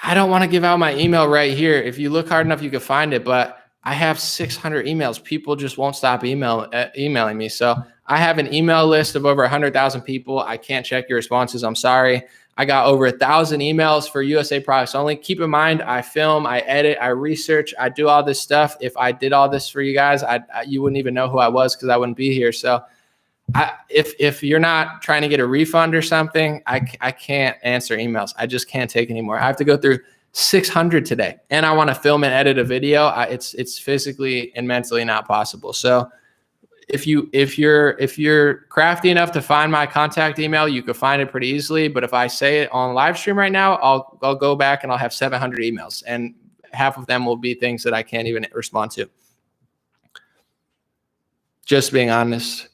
I don't want to give out my email right here. If you look hard enough, you can find it, but I have 600 emails. People just won't stop emailing me. So I have an email list of over 100,000 people. I can't check your responses. I'm sorry. I got over 1,000 emails for USA products only. Keep in mind, I film, I edit, I research, I do all this stuff. If I did all this for you guys, you wouldn't even know who I was because I wouldn't be here. So if you're not trying to get a refund or something, I can't answer emails. I just can't take anymore. I have to go through 600 today, and I want to film and edit a video. It's physically and mentally not possible. So if you're crafty enough to find my contact email, you could find it pretty easily. But if I say it on live stream right now, I'll go back and I'll have 700 emails, and half of them will be things that I can't even respond to. Just being honest.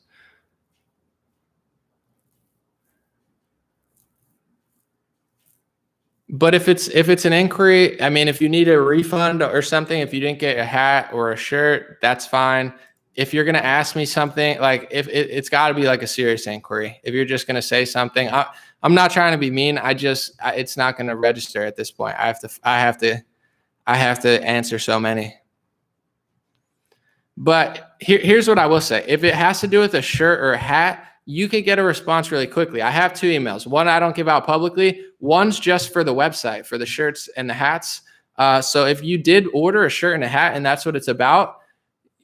But if it's an inquiry, I mean, if you need a refund or something, if you didn't get a hat or a shirt, that's fine. If you're going to ask me something, like if it's got to be like a serious inquiry. If you're just going to say something, I'm not trying to be mean. It's not going to register at this point. I have to answer so many. But here's what I will say. If it has to do with a shirt or a hat, you can get a response really quickly. I have 2 emails. One I don't give out publicly. One's just for the website, for the shirts and the hats. So if you did order a shirt and a hat and that's what it's about,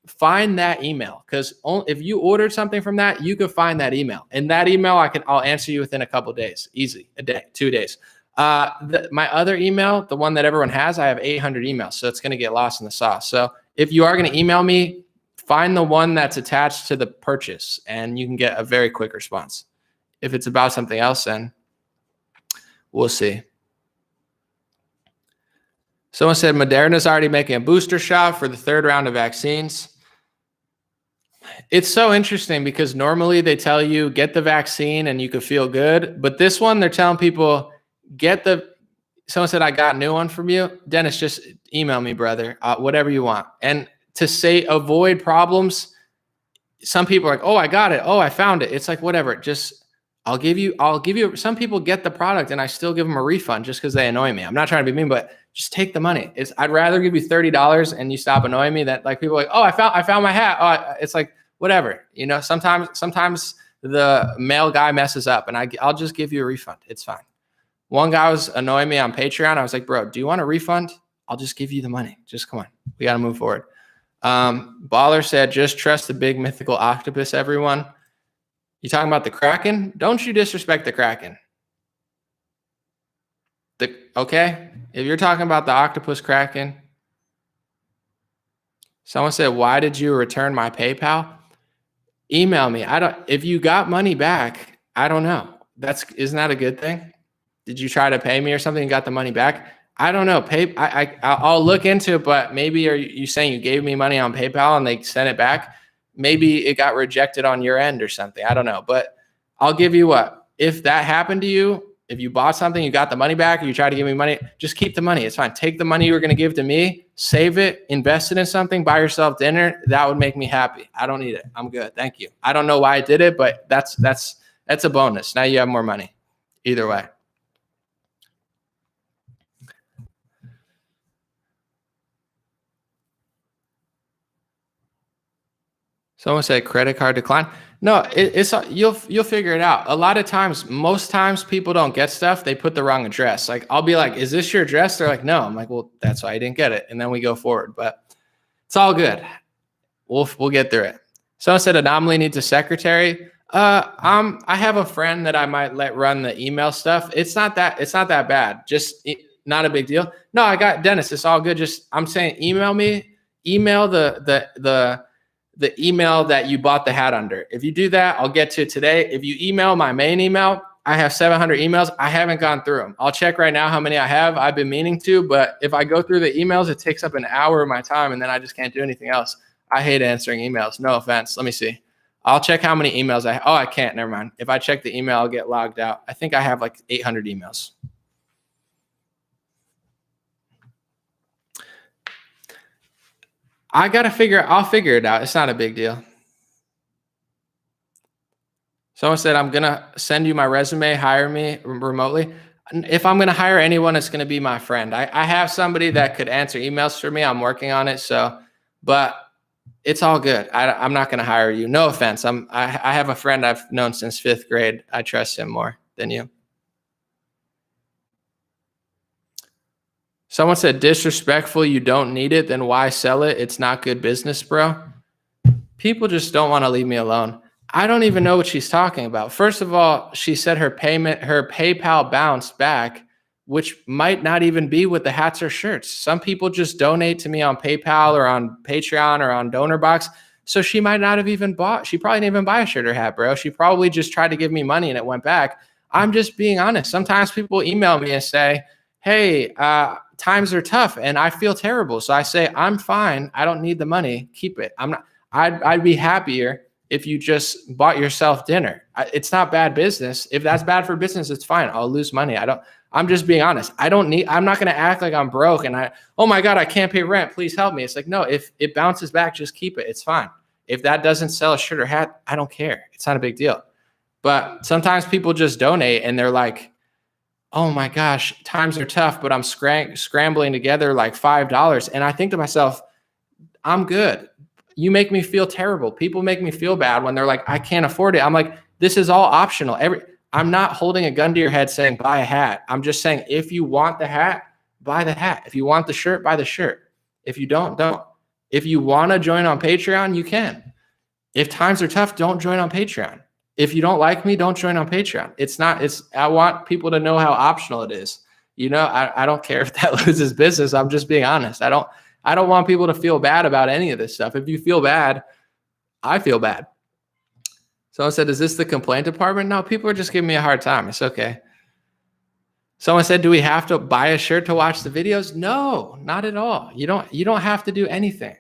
find that email. Because if you ordered something from that, you can find that email. And that email, I'll answer you within a couple of days. Easy. A day, 2 days. My other email, the one that everyone has, I have 800 emails, so it's going to get lost in the sauce. So if you are going to email me, find the one that's attached to the purchase, and you can get a very quick response. If it's about something else, then we'll see. Someone said Moderna's already making a booster shot for the third round of vaccines. It's so interesting because normally they tell you get the vaccine and you could feel good. But this one, they're telling people someone said, I got a new one from you. Dennis, just email me, brother, whatever you want. And to say avoid problems, some people are like, oh, I got it. Oh, I found it. It's like, whatever, just I'll give you, some people get the product and I still give them a refund just because they annoy me. I'm not trying to be mean, but just take the money. I'd rather give you $30 and you stop annoying me than like people are like, oh, I found my hat. Oh, it's like, whatever, sometimes the mail guy messes up and I'll just give you a refund. It's fine. One guy was annoying me on Patreon. I was like, bro, do you want a refund? I'll just give you the money. Just come on. We got to move forward. Baller said, just trust the big mythical octopus, everyone. You talking about the Kraken? Don't you disrespect the Kraken. Okay? If you're talking about the octopus Kraken. Someone said, why did you return my PayPal? Email me. If you got money back, I don't know. Isn't that a good thing? Did you try to pay me or something and got the money back? I don't know. I'll look into it, but maybe are you saying you gave me money on PayPal and they sent it back? Maybe it got rejected on your end or something. I don't know. But I'll give you what. If that happened to you, if you bought something, you got the money back, or you tried to give me money, just keep the money. It's fine. Take the money you were going to give to me, save it, invest it in something, buy yourself dinner. That would make me happy. I don't need it. I'm good. Thank you. I don't know why I did it, but that's a bonus. Now you have more money. Either way. Someone said credit card decline. No, you'll figure it out. A lot of times, most times people don't get stuff. They put the wrong address. Like I'll be like, is this your address? They're like, no. I'm like, well, that's why I didn't get it. And then we go forward, but it's all good. We'll get through it. Someone said Anomaly needs a secretary. I have a friend that I might let run the email stuff. It's not that bad. Just not a big deal. No, I got Dennis. It's all good. Just I'm saying, email me. Email the email that you bought the hat under. If you do that, I'll get to it today. If you email my main email, I have 700 emails. I haven't gone through them. I'll check right now how many I have. I've been meaning to, but if I go through the emails, it takes up an hour of my time and then I just can't do anything else. I hate answering emails. No offense. Let me see. I'll check how many emails I have. Oh, I can't. Never mind. If I check the email, I'll get logged out. I think I have like 800 emails. I'll figure it out. It's not a big deal. Someone said, I'm going to send you my resume, hire me remotely. If I'm going to hire anyone, it's going to be my friend. I have somebody that could answer emails for me. I'm working on it. But it's all good. I'm not going to hire you. No offense. I have a friend I've known since 5th grade. I trust him more than you. Someone said, disrespectful, you don't need it, then why sell it? It's not good business, bro. People just don't want to leave me alone. I don't even know what she's talking about. First of all, she said her PayPal bounced back, which might not even be with the hats or shirts. Some people just donate to me on PayPal or on Patreon or on DonorBox. So she might not have even she probably didn't even buy a shirt or hat, bro. She probably just tried to give me money and it went back. I'm just being honest. Sometimes people email me and say, hey, times are tough and I feel terrible. So I say, I'm fine. I don't need the money. Keep it. I'd be happier if you just bought yourself dinner. It's not bad business. If that's bad for business, it's fine. I'll lose money. I'm just being honest. I'm not going to act like I'm broke and oh my God, I can't pay rent. Please help me. It's like, no, if it bounces back, just keep it. It's fine. If that doesn't sell a shirt or hat, I don't care. It's not a big deal. But sometimes people just donate and they're like, oh my gosh, times are tough, but I'm scrambling together like $5. And I think to myself, I'm good. You make me feel terrible. People make me feel bad when they're like, I can't afford it. I'm like, this is all optional. I'm not holding a gun to your head saying buy a hat. I'm just saying, if you want the hat, buy the hat. If you want the shirt, buy the shirt. If you don't. If you want to join on Patreon, you can. If times are tough, don't join on Patreon. If you don't like me, don't join on Patreon. I want people to know how optional it is. I don't care if that loses business. I'm just being honest. I don't want people to feel bad about any of this stuff. If you feel bad, I feel bad. Someone said, is this the complaint department? No, people are just giving me a hard time. It's okay. Someone said, do we have to buy a shirt to watch the videos? No, not at all. You don't have to do anything.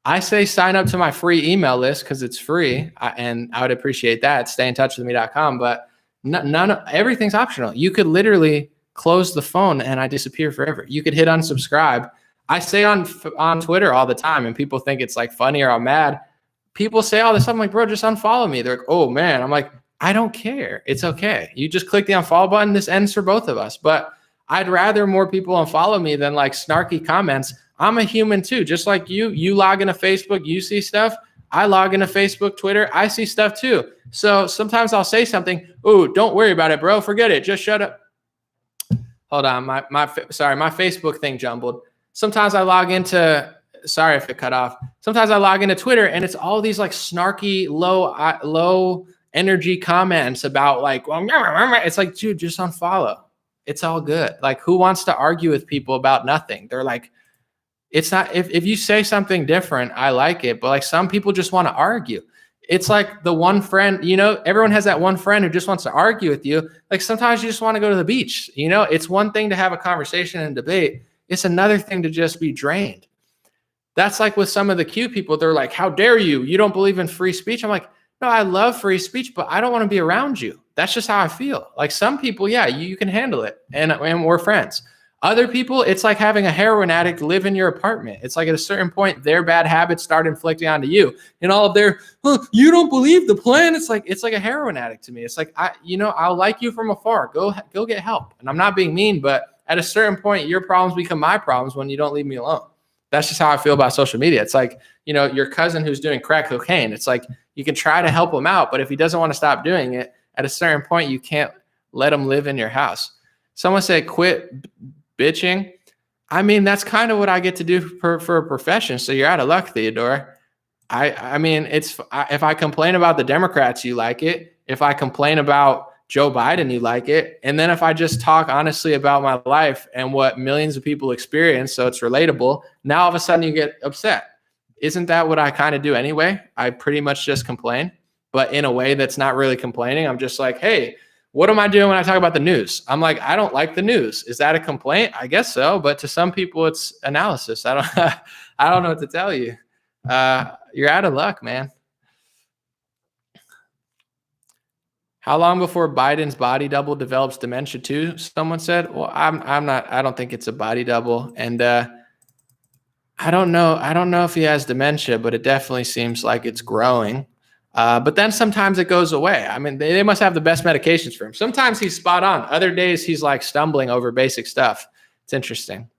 I say sign up to my free email list because it's free, and I would appreciate that. Stayintouchwithme.com. But everything's optional. You could literally close the phone and I disappear forever. You could hit unsubscribe. I say on Twitter all the time, and people think it's like funny or I'm mad. People say all this stuff. I'm like, bro, just unfollow me. They're like, oh man. I'm like, I don't care. It's okay. You just click the unfollow button. This ends for both of us. But I'd rather more people unfollow me than like snarky comments. I'm a human too. Just like you log into Facebook, you see stuff. I log into Facebook, Twitter. I see stuff too. So sometimes I'll say something. Oh, don't worry about it, bro. Forget it. Just shut up. Hold on. My Facebook thing jumbled. Sometimes I log into, sorry if it cut off. Sometimes I log into Twitter and it's all these like snarky, low energy comments about like, well, it's like, dude, just unfollow. It's all good. Like, who wants to argue with people about nothing? They're like, it's not, if you say something different, I like it. But like some people just want to argue. It's like the one friend, everyone has that one friend who just wants to argue with you. Like sometimes you just want to go to the beach. It's one thing to have a conversation and debate. It's another thing to just be drained. That's like with some of the Q people. They're like, how dare you? You don't believe in free speech. I'm like, no, I love free speech, but I don't want to be around you. That's just how I feel. Like some people, yeah, you can handle it. And we're friends. Other people, it's like having a heroin addict live in your apartment. It's like at a certain point, their bad habits start inflicting onto you, and all of their, you don't believe the plan. It's like a heroin addict to me. It's like, I'll like you from afar. Go get help. And I'm not being mean, but at a certain point, your problems become my problems when you don't leave me alone. That's just how I feel about social media. It's like, your cousin who's doing crack cocaine. It's like, you can try to help him out, but if he doesn't want to stop doing it, at a certain point, you can't let him live in your house. Someone said, quit bitching. I mean, that's kind of what I get to do for a profession. So you're out of luck, Theodore. I mean, if I complain about the Democrats, you like it. If I complain about Joe Biden, you like it. And then if I just talk honestly about my life and what millions of people experience, so it's relatable, now all of a sudden you get upset. Isn't that what I kind of do anyway? I pretty much just complain, but in a way that's not really complaining. I'm just like, hey, what am I doing when I talk about the news? I'm like, I don't like the news. Is that a complaint? I guess so. But to some people, it's analysis. I don't know what to tell you. You're out of luck, man. How long before Biden's body double develops dementia too? Someone said. Well, I don't think it's a body double. And I don't know. I don't know if he has dementia, but it definitely seems like it's growing. But then sometimes it goes away. I mean, they must have the best medications for him. Sometimes he's spot on. Other days he's like stumbling over basic stuff. It's interesting.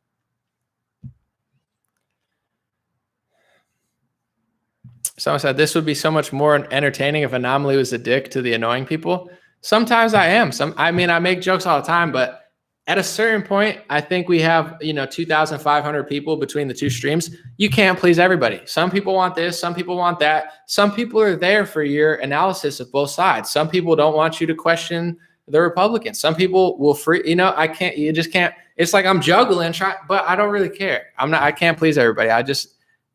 Someone said this would be so much more entertaining if Anomaly was a dick to the annoying people. Sometimes I am. I make jokes all the time, but at a certain point, I think we have, 2,500 people between the two streams. You can't please everybody. Some people want this. Some people want that. Some people are there for your analysis of both sides. Some people don't want you to question the Republicans. Some people will you just can't. It's like I'm juggling, but I don't really care. I can't please everybody.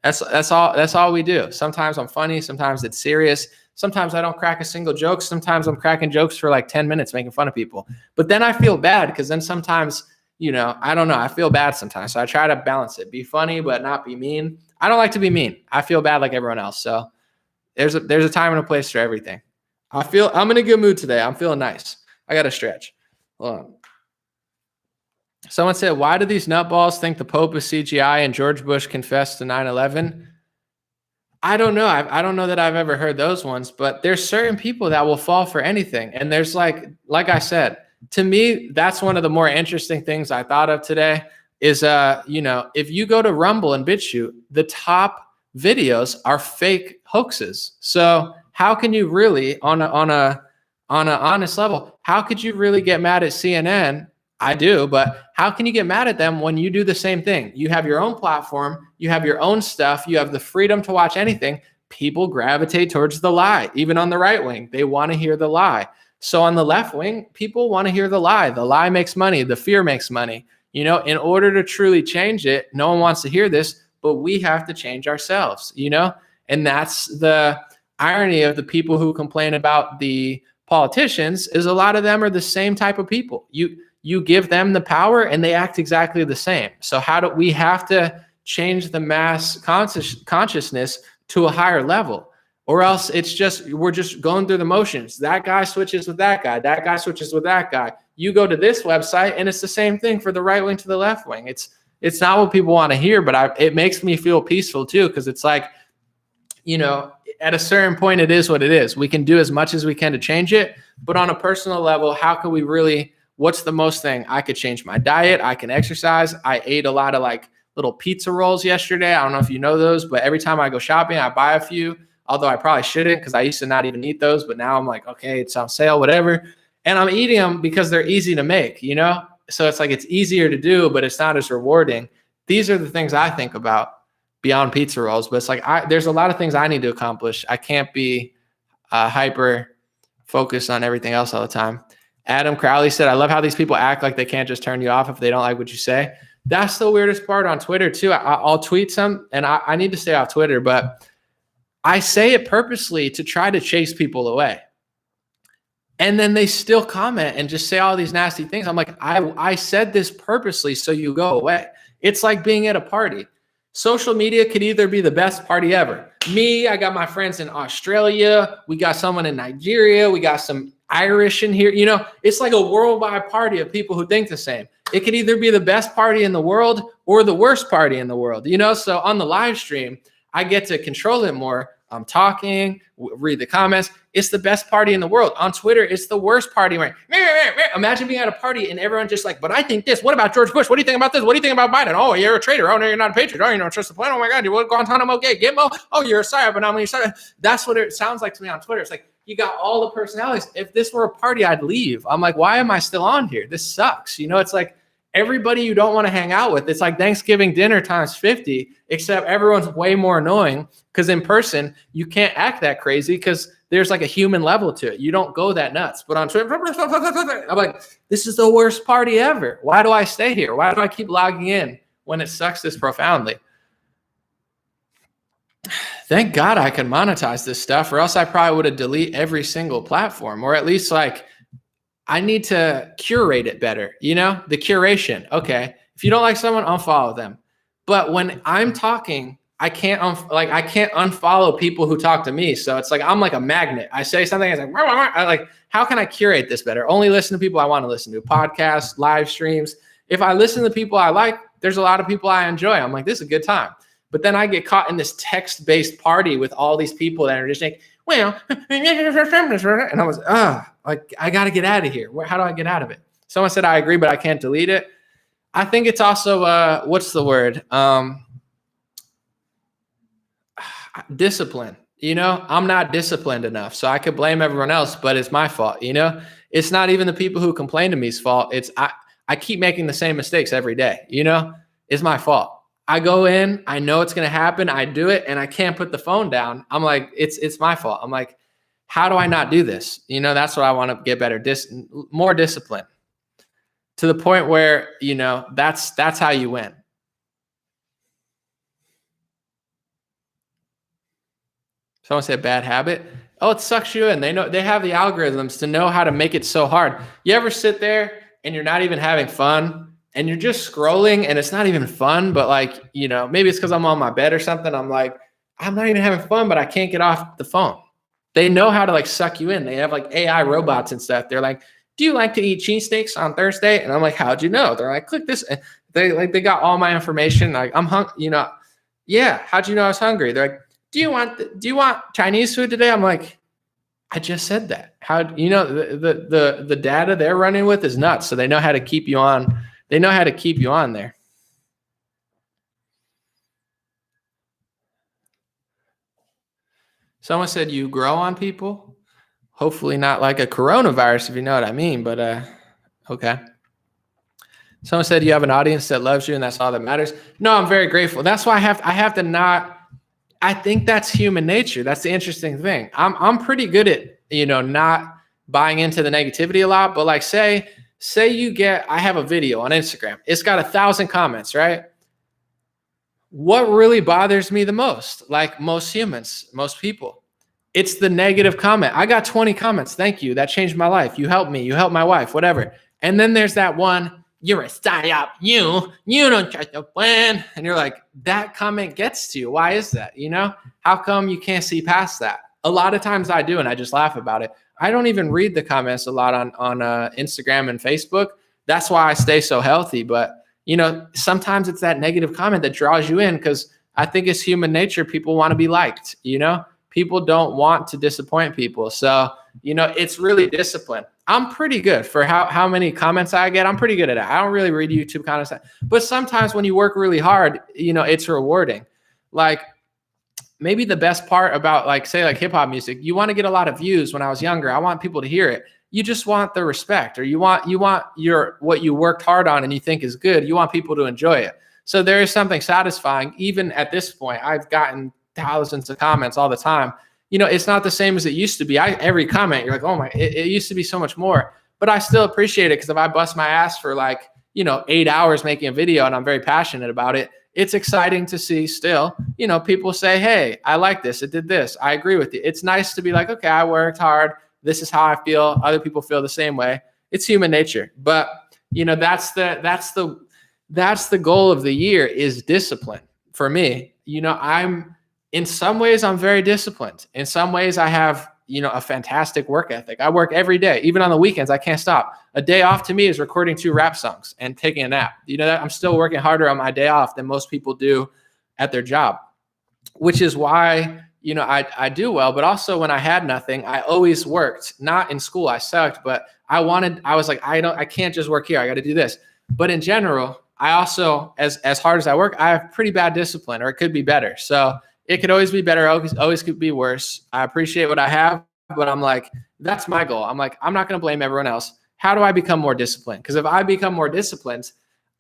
That's all we do. Sometimes I'm funny. Sometimes it's serious. Sometimes I don't crack a single joke. Sometimes I'm cracking jokes for like 10 minutes making fun of people. But then I feel bad because then sometimes, I don't know. I feel bad sometimes. So I try to balance it. Be funny, but not be mean. I don't like to be mean. I feel bad like everyone else. So there's a time and a place for everything. I'm in a good mood today. I'm feeling nice. I got to stretch. Hold on. Someone said, why do these nutballs think the Pope is CGI and George Bush confessed to 9/11? I don't know. I don't know that I've ever heard those ones, but there's certain people that will fall for anything. And there's like I said, to me, that's one of the more interesting things I thought of today is, if you go to Rumble and BitChute, the top videos are fake hoaxes. So how can you really on a honest level, how could you really get mad at CNN? I do, but how can you get mad at them when you do the same thing? You have your own platform, you have your own stuff, you have the freedom to watch anything. People gravitate towards the lie, even on the right wing. They want to hear the lie. So on the left wing, people want to hear the lie. The lie makes money. The fear makes money. In order to truly change it, no one wants to hear this, but we have to change ourselves, and that's the irony of the people who complain about the politicians is a lot of them are the same type of people. You give them the power and they act exactly the same. So how do we have to change the mass consciousness to a higher level? Or else we're just going through the motions. That guy switches with that guy. That guy switches with that guy. You go to this website and it's the same thing for the right wing to the left wing. It's not what people want to hear, but it makes me feel peaceful too, because it's like, at a certain point, it is what it is. We can do as much as we can to change it, but on a personal level, how can we really? What's the most thing? I could change my diet. I can exercise. I ate a lot of like little pizza rolls yesterday. I don't know if you know those, but every time I go shopping, I buy a few. Although I probably shouldn't, because I used to not even eat those, but now I'm like, okay, it's on sale, whatever. And I'm eating them because they're easy to make, So it's like it's easier to do, but it's not as rewarding. These are the things I think about beyond pizza rolls. But it's like there's a lot of things I need to accomplish. I can't be hyper focused on everything else all the time. Adam Crowley said, I love how these people act like they can't just turn you off if they don't like what you say. That's the weirdest part on Twitter, too. I'll tweet some, and I need to stay off Twitter, but I say it purposely to try to chase people away. And then they still comment and just say all these nasty things. I'm like, I said this purposely so you go away. It's like being at a party. Social media could either be the best party ever. Me, I got my friends in Australia. We got someone in Nigeria. We got some Irish in here. It's like a worldwide party of people who think the same. It could either be the best party in the world or the worst party in the world. So on the live stream, I get to control it more. I'm talking, read the comments. It's the best party in the world. On Twitter, it's the worst party. Imagine being at a party and everyone just like, but I think this. What about George Bush? What do you think about this? What do you think about Biden? Oh, you're a traitor. Oh, no, you're not a patriot. Oh, you don't trust the plan. Oh, my God. You want Guantanamo Gay? Gitmo? Oh, you're a psyop. And I'm a psyop. That's what it sounds like to me on Twitter. It's like, you got all the personalities. If this were a party, I'd leave. I'm like, why am I still on here? This sucks. It's like everybody you don't want to hang out with. It's like Thanksgiving dinner times 50, except everyone's way more annoying because in person, you can't act that crazy because there's like a human level to it. You don't go that nuts. But on Twitter, I'm like, this is the worst party ever. Why do I stay here? Why do I keep logging in when it sucks this profoundly? Thank God I can monetize this stuff, or else I probably would have deleted every single platform, or at least like I need to curate it better. The curation. Okay. If you don't like someone, unfollow them. But when I'm talking, I can't unfollow people who talk to me. So it's like, I'm like a magnet. I say something. It's like, how can I curate this better? Only listen to people I want to listen to, podcasts, live streams. If I listen to people I like, there's a lot of people I enjoy. I'm like, this is a good time. But then I get caught in this text-based party with all these people that are just like, well, and I was, like, I got to get out of here. How do I get out of it? Someone said, I agree, but I can't delete it. I think it's also, what's the word? Discipline. I'm not disciplined enough. So I could blame everyone else, but it's my fault. It's not even the people who complain to me's fault. It's I keep making the same mistakes every day. It's my fault. I go in, I know it's going to happen. I do it and I can't put the phone down. I'm like, it's my fault. I'm like, how do I not do this? That's what I want to get better. More discipline to the point where, that's how you win. Someone said bad habit. Oh, it sucks you in. They have the algorithms to know how to make it so hard. You ever sit there and you're not even having fun and you're just scrolling and it's not even fun, but like, maybe it's because I'm on my bed or something. I'm like, I'm not even having fun, but I can't get off the phone. They know how to like suck you in. They have like AI robots and stuff. They're like, do you like to eat cheesesteaks on Thursday? And I'm like, how'd you know? They're like, click this. And they got all my information. Like I'm hungry, yeah. How'd you know I was hungry? They're like, do you want Chinese food today? I'm like, I just said that. How, the data they're running with is nuts. So they know how to keep you on. They know how to keep you on there. Someone said you grow on people. Hopefully not like a coronavirus, if you know what I mean, but okay. Someone said you have an audience that loves you and that's all that matters. No, I'm very grateful. That's why I have to not, I think that's human nature. That's the interesting thing. I'm pretty good at, not buying into the negativity a lot, but like say I have a video on Instagram. It's got 1,000 comments, right? What really bothers me the most, like most humans, most people, it's the negative comment. I got 20 comments. Thank you. That changed my life. You helped me. You helped my wife, whatever. And then there's that one, you're a psyop. You don't trust a plan. And you're like, that comment gets to you. Why is that? You know, how come you can't see past that? A lot of times I do, and I just laugh about it. I don't even read the comments a lot on Instagram and Facebook. That's why I stay so healthy. But you know, sometimes it's that negative comment that draws you in, because I think it's human nature. People want to be liked, you know, people don't want to disappoint people. So, you know, it's really discipline. I'm pretty good for how many comments I get. I'm pretty good at it. I don't really read YouTube comments, but sometimes when you work really hard, you know, it's rewarding. Like maybe the best part about like, say like hip hop music, you want to get a lot of views. When I was younger, I want people to hear it. You just want the respect, or you want your what you worked hard on and you think is good. You want people to enjoy it. So there is something satisfying. Even at this point, I've gotten thousands of comments all the time. You know, it's not the same as it used to be. Every comment, you're like, oh my, it used to be so much more. But I still appreciate it, because if I bust my ass for like, you know, 8 hours making a video and I'm very passionate about it, it's exciting to see still, you know, people say, hey, I like this. It did this. I agree with you. It's nice to be like, okay, I worked hard. This is how I feel. Other people feel the same way. It's human nature. But, you know, that's the goal of the year, is discipline for me. You know, in some ways I'm very disciplined. In some ways I have, you know, a fantastic work ethic. I work every day, even on the weekends. I can't stop. A day off to me is recording 2 rap songs and taking a nap. You know, I'm still working harder on my day off than most people do at their job, which is why, you know, I do well. But also when I had nothing, I always worked. Not in school, I sucked, but I was like, I can't just work here. I got to do this. But in general, I also, as hard as I work, I have pretty bad discipline, or it could be better. So it could always be better. Always could be worse. I appreciate what I have, but I'm like, that's my goal. I'm like, I'm not going to blame everyone else. How do I become more disciplined? Because if I become more disciplined,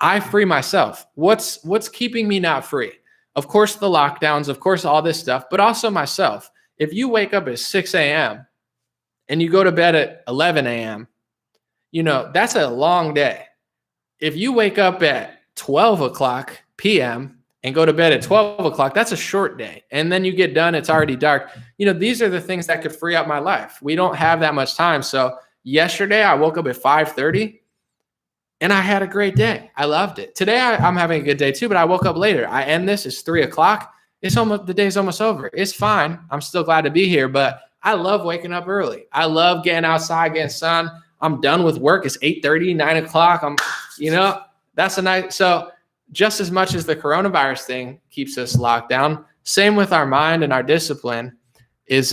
I free myself. What's keeping me not free? Of course, the lockdowns, of course, all this stuff, but also myself. If you wake up at 6 a.m. and you go to bed at 11 a.m., you know, that's a long day. If you wake up at 12 o'clock p.m. and go to bed at 12 o'clock, that's a short day. And then you get done, it's already dark. You know, these are the things that could free up my life. We don't have that much time. So yesterday I woke up at 5:30 and I had a great day. I loved it. Today I'm having a good day too, but I woke up later. I end this, it's 3 o'clock. The day's almost over. It's fine. I'm still glad to be here, but I love waking up early. I love getting outside, getting sun. I'm done with work. It's 8:30, 9 o'clock. You know, that's a nice, so just as much as the coronavirus thing keeps us locked down, same with our mind and our discipline is,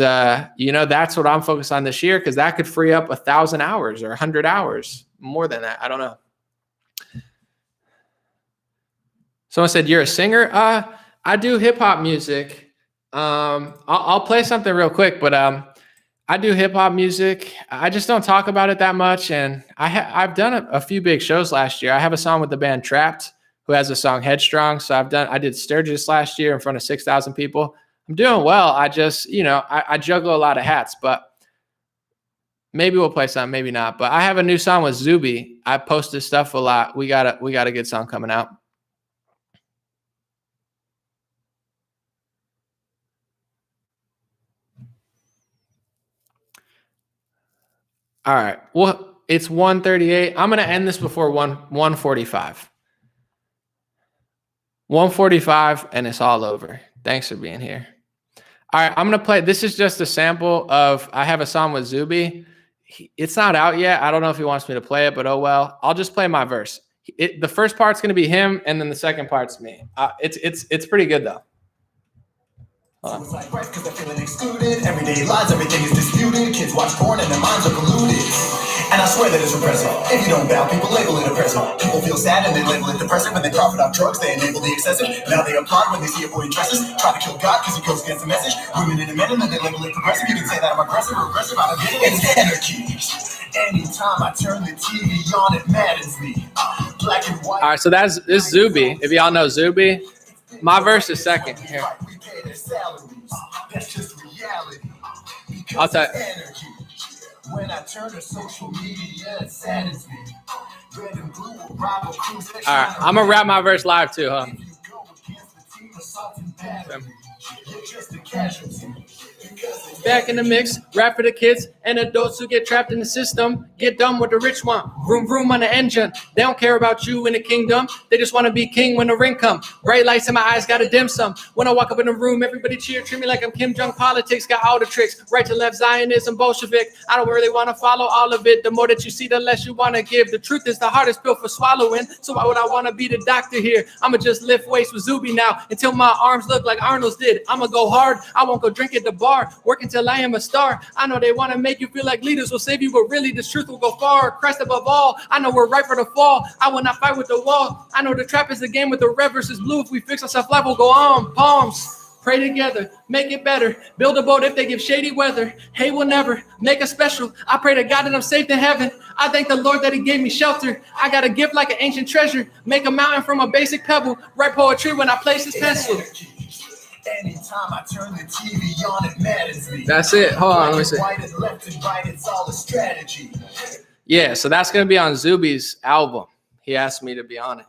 you know, that's what I'm focused on this year, because that could free up 1,000 hours or 100 hours, more than that. I don't know. Someone said, you're a singer? I do hip hop music. I'll play something real quick, but I do hip hop music. I just don't talk about it that much. And I've done a few big shows last year. I have a song with the band Trapped, who has a song Headstrong. So I did Sturgis last year in front of 6,000 people. I'm doing well. I just, you know, I juggle a lot of hats, but maybe we'll play something, maybe not. But I have a new song with Zuby. I post this stuff a lot. We got a good song coming out. All right. Well, it's 1:38. I'm going to end this before 1:45. 1:45 and it's all over. Thanks for being here. All right, I'm going to play. This is just a sample of, I have a song with Zuby. It's not out yet. I don't know if he wants me to play it, but oh well. I'll just play my verse. The first part's going to be him, and then the second part's me. It's pretty good though. Suicide right, because they're feeling excluded. Everyday lies, everything is disputed. Kids watch porn and their minds are polluted. And I swear that it's repressive. If you don't bow, people label it oppressive. People feel sad and they label it depressive. When they profit off drugs, they enable the excessive. Now they applaud when they see a boy in dresses. Try to kill God because he goes against the message. Women and men, and then they label it progressive. You can say that I'm aggressive or regressive. I don't get it. It's anarchy. Anytime I turn the TV on, it maddens me. Black and white. All right, so this is Zuby. If y'all know Zuby, my verse is second here. That's just reality. I'll tell you. When I turn to social media, it saddens me. Red and blue will rival crews. All right, I'm gonna rap my verse live too, huh? If you go against the team, assault and battery, you're just a casualty. Back in the mix, rap for the kids and adults who get trapped in the system. Get done with the rich one. Vroom vroom on the engine. They don't care about you in the kingdom. They just want to be king when the ring come. Bright lights in my eyes, gotta dim some. When I walk up in the room, everybody cheer, treat me like I'm Kim Jong. Politics got all the tricks. Right to left, Zionism, Bolshevik. I don't really want to follow all of it. The more that you see, the less you want to give. The truth is the hardest pill for swallowing. So why would I want to be the doctor here? I'ma just lift weights with Zuby now until my arms look like Arnold's did. I'ma go hard. I won't go drink at the bar. Work until I am a star. I know they want to make you feel like leaders will save you, but really this truth will go far. Christ above all. I know we're right for the fall. I will not fight with the wall. I know the trap is the game with the red versus blue. If we fix ourselves, life will go on. Palms. Pray together, make it better. Build a boat if they give shady weather. Hey, we'll never make a special. I pray to God that I'm safe in heaven. I thank the Lord that he gave me shelter. I got a gift like an ancient treasure. Make a mountain from a basic pebble. Write poetry when I place this pencil. Anytime I turn the TV on, it matters me. That's it. Hold on, let me see. Right and left and right, it's all a strategy. Yeah, so that's going to be on Zuby's album. He asked me to be on it.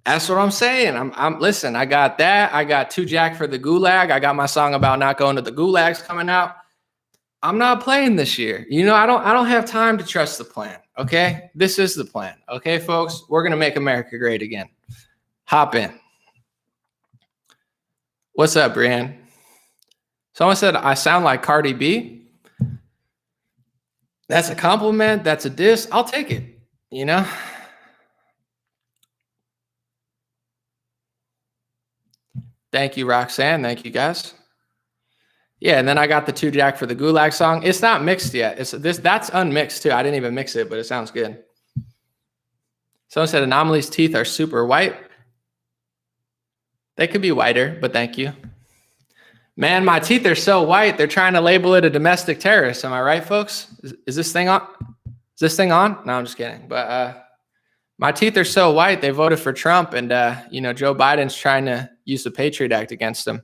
That's what I'm saying. I'm listen, I got that. I got 2 Jack for the Gulag. I got my song about not going to the Gulags coming out. I'm not playing this year. You know, I don't have time to trust the plan. Okay? This is the plan. Okay, folks? We're going to make America great again. Hop in. What's up, Brianne? Someone said I sound like Cardi B. That's a compliment. That's a diss. I'll take it. You know? Thank you, Roxanne. Thank you, guys. Yeah, and then I got the 2 Jack for the Gulag song. It's not mixed yet. That's unmixed too. I didn't even mix it, but it sounds good. Someone said Anomaly's teeth are super white. They could be whiter, but thank you. Man, my teeth are so white, they're trying to label it a domestic terrorist. Am I right, folks? Is this thing on? Is this thing on? No, I'm just kidding. But my teeth are so white, they voted for Trump, and you know, Joe Biden's trying to use the Patriot Act against them.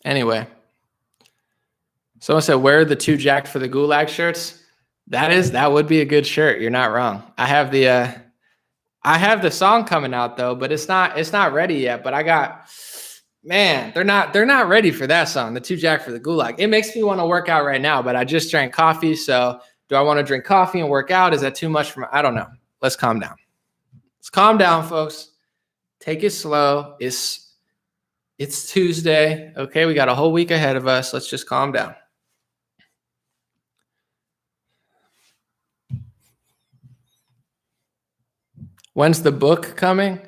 Anyway, someone said, wear the 2 Jacked for the Gulag shirts. That would be a good shirt. You're not wrong. I have the song coming out though, but it's not ready yet. But I got, man, they're not ready for that song, the 2 Jack for the Gulag. It makes me want to work out right now, but I just drank coffee, so do I want to drink coffee and work out? Is that too much I don't know. Let's calm down. Let's calm down, folks. Take it slow. It's Tuesday. Okay, we got a whole week ahead of us. Let's just calm down. When's the book coming?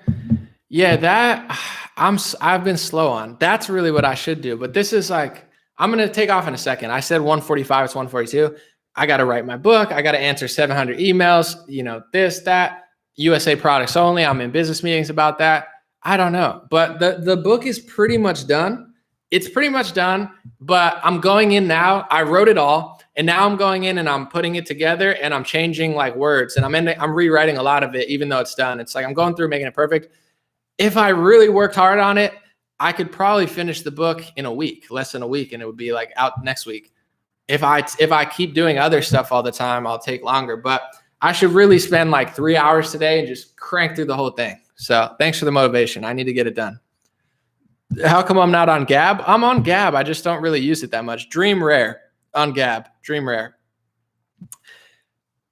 Yeah, that I've been slow on. That's really what I should do. But this is like, I'm going to take off in a second. I said 1:45, it's 1:42. I got to write my book. I got to answer 700 emails, you know, this, that, USA products only. I'm in business meetings about that. I don't know. But the book is pretty much done. It's pretty much done, but I'm going in now. I wrote it all, and now I'm going in and I'm putting it together, and I'm changing like words, and I'm rewriting a lot of it, even though it's done. It's like I'm going through making it perfect. If I really worked hard on it, I could probably finish the book in a week, less than a week, and it would be like out next week. If I keep doing other stuff all the time, I'll take longer, but I should really spend like 3 hours today and just crank through the whole thing. So thanks for the motivation. I need to get it done. How come I'm not on Gab? I'm on Gab. I just don't really use it that much. Dream Rare on Gab. Dream Rare.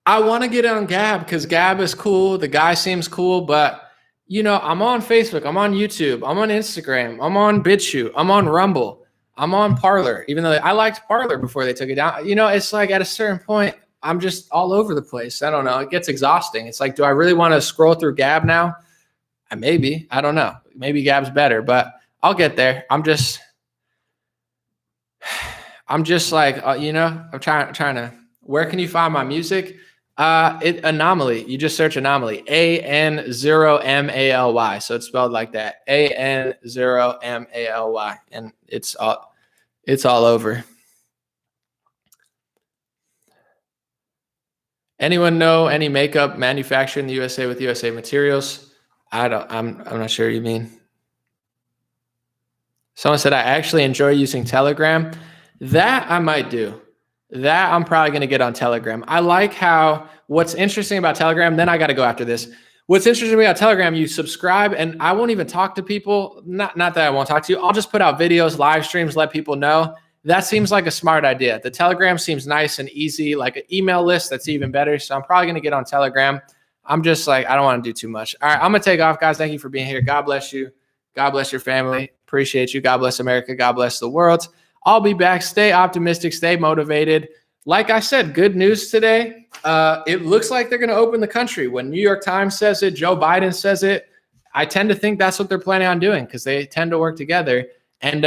I want to get on Gab because Gab is cool. The guy seems cool, but you know, I'm on Facebook. I'm on YouTube. I'm on Instagram. I'm on BitChute. I'm on Rumble. I'm on Parler, even though I liked Parler before they took it down. You know, it's like at a certain point, I'm just all over the place. I don't know. It gets exhausting. It's like, do I really want to scroll through Gab now? Maybe. I don't know. Maybe Gab's better, but I'll get there. I'm just like, you know, I'm trying to, where can you find my music? Anomaly. You just search Anomaly, AN0MALY. So it's spelled like that, AN0MALY, and it's all over. Anyone know any makeup manufactured in the USA with USA materials? I'm not sure what you mean. Someone said, I actually enjoy using Telegram. That I might do. That I'm probably going to get on Telegram. I like how what's interesting about Telegram, then I got to go after this. What's interesting about Telegram, you subscribe and I won't even talk to people. Not that I won't talk to you. I'll just put out videos, live streams, let people know. That seems like a smart idea. The Telegram seems nice and easy, like an email list. That's even better. So I'm probably going to get on Telegram. I'm just like, I don't want to do too much. All right, I'm going to take off, guys. Thank you for being here. God bless you. God bless your family. Appreciate you. God bless America. God bless the world. I'll be back. Stay optimistic. Stay motivated. Like I said, good news today. It looks like they're going to open the country. When New York Times says it, Joe Biden says it, I tend to think that's what they're planning on doing because they tend to work together. And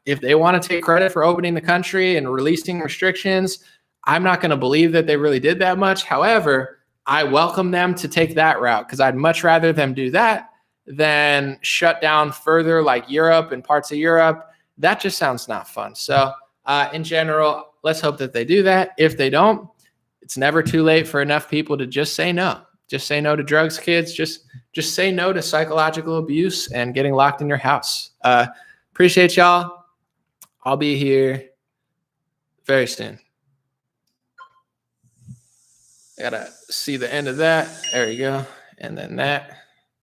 if they want to take credit for opening the country and releasing restrictions, I'm not going to believe that they really did that much. However, I welcome them to take that route because I'd much rather them do that than shut down further like Europe and parts of Europe. That just sounds not fun. So in general, let's hope that they do that. If they don't, it's never too late for enough people to just say no. Just say no to drugs, kids. Just say no to psychological abuse and getting locked in your house. Appreciate y'all. I'll be here very soon. I gotta see the end of that. There you go. And then that.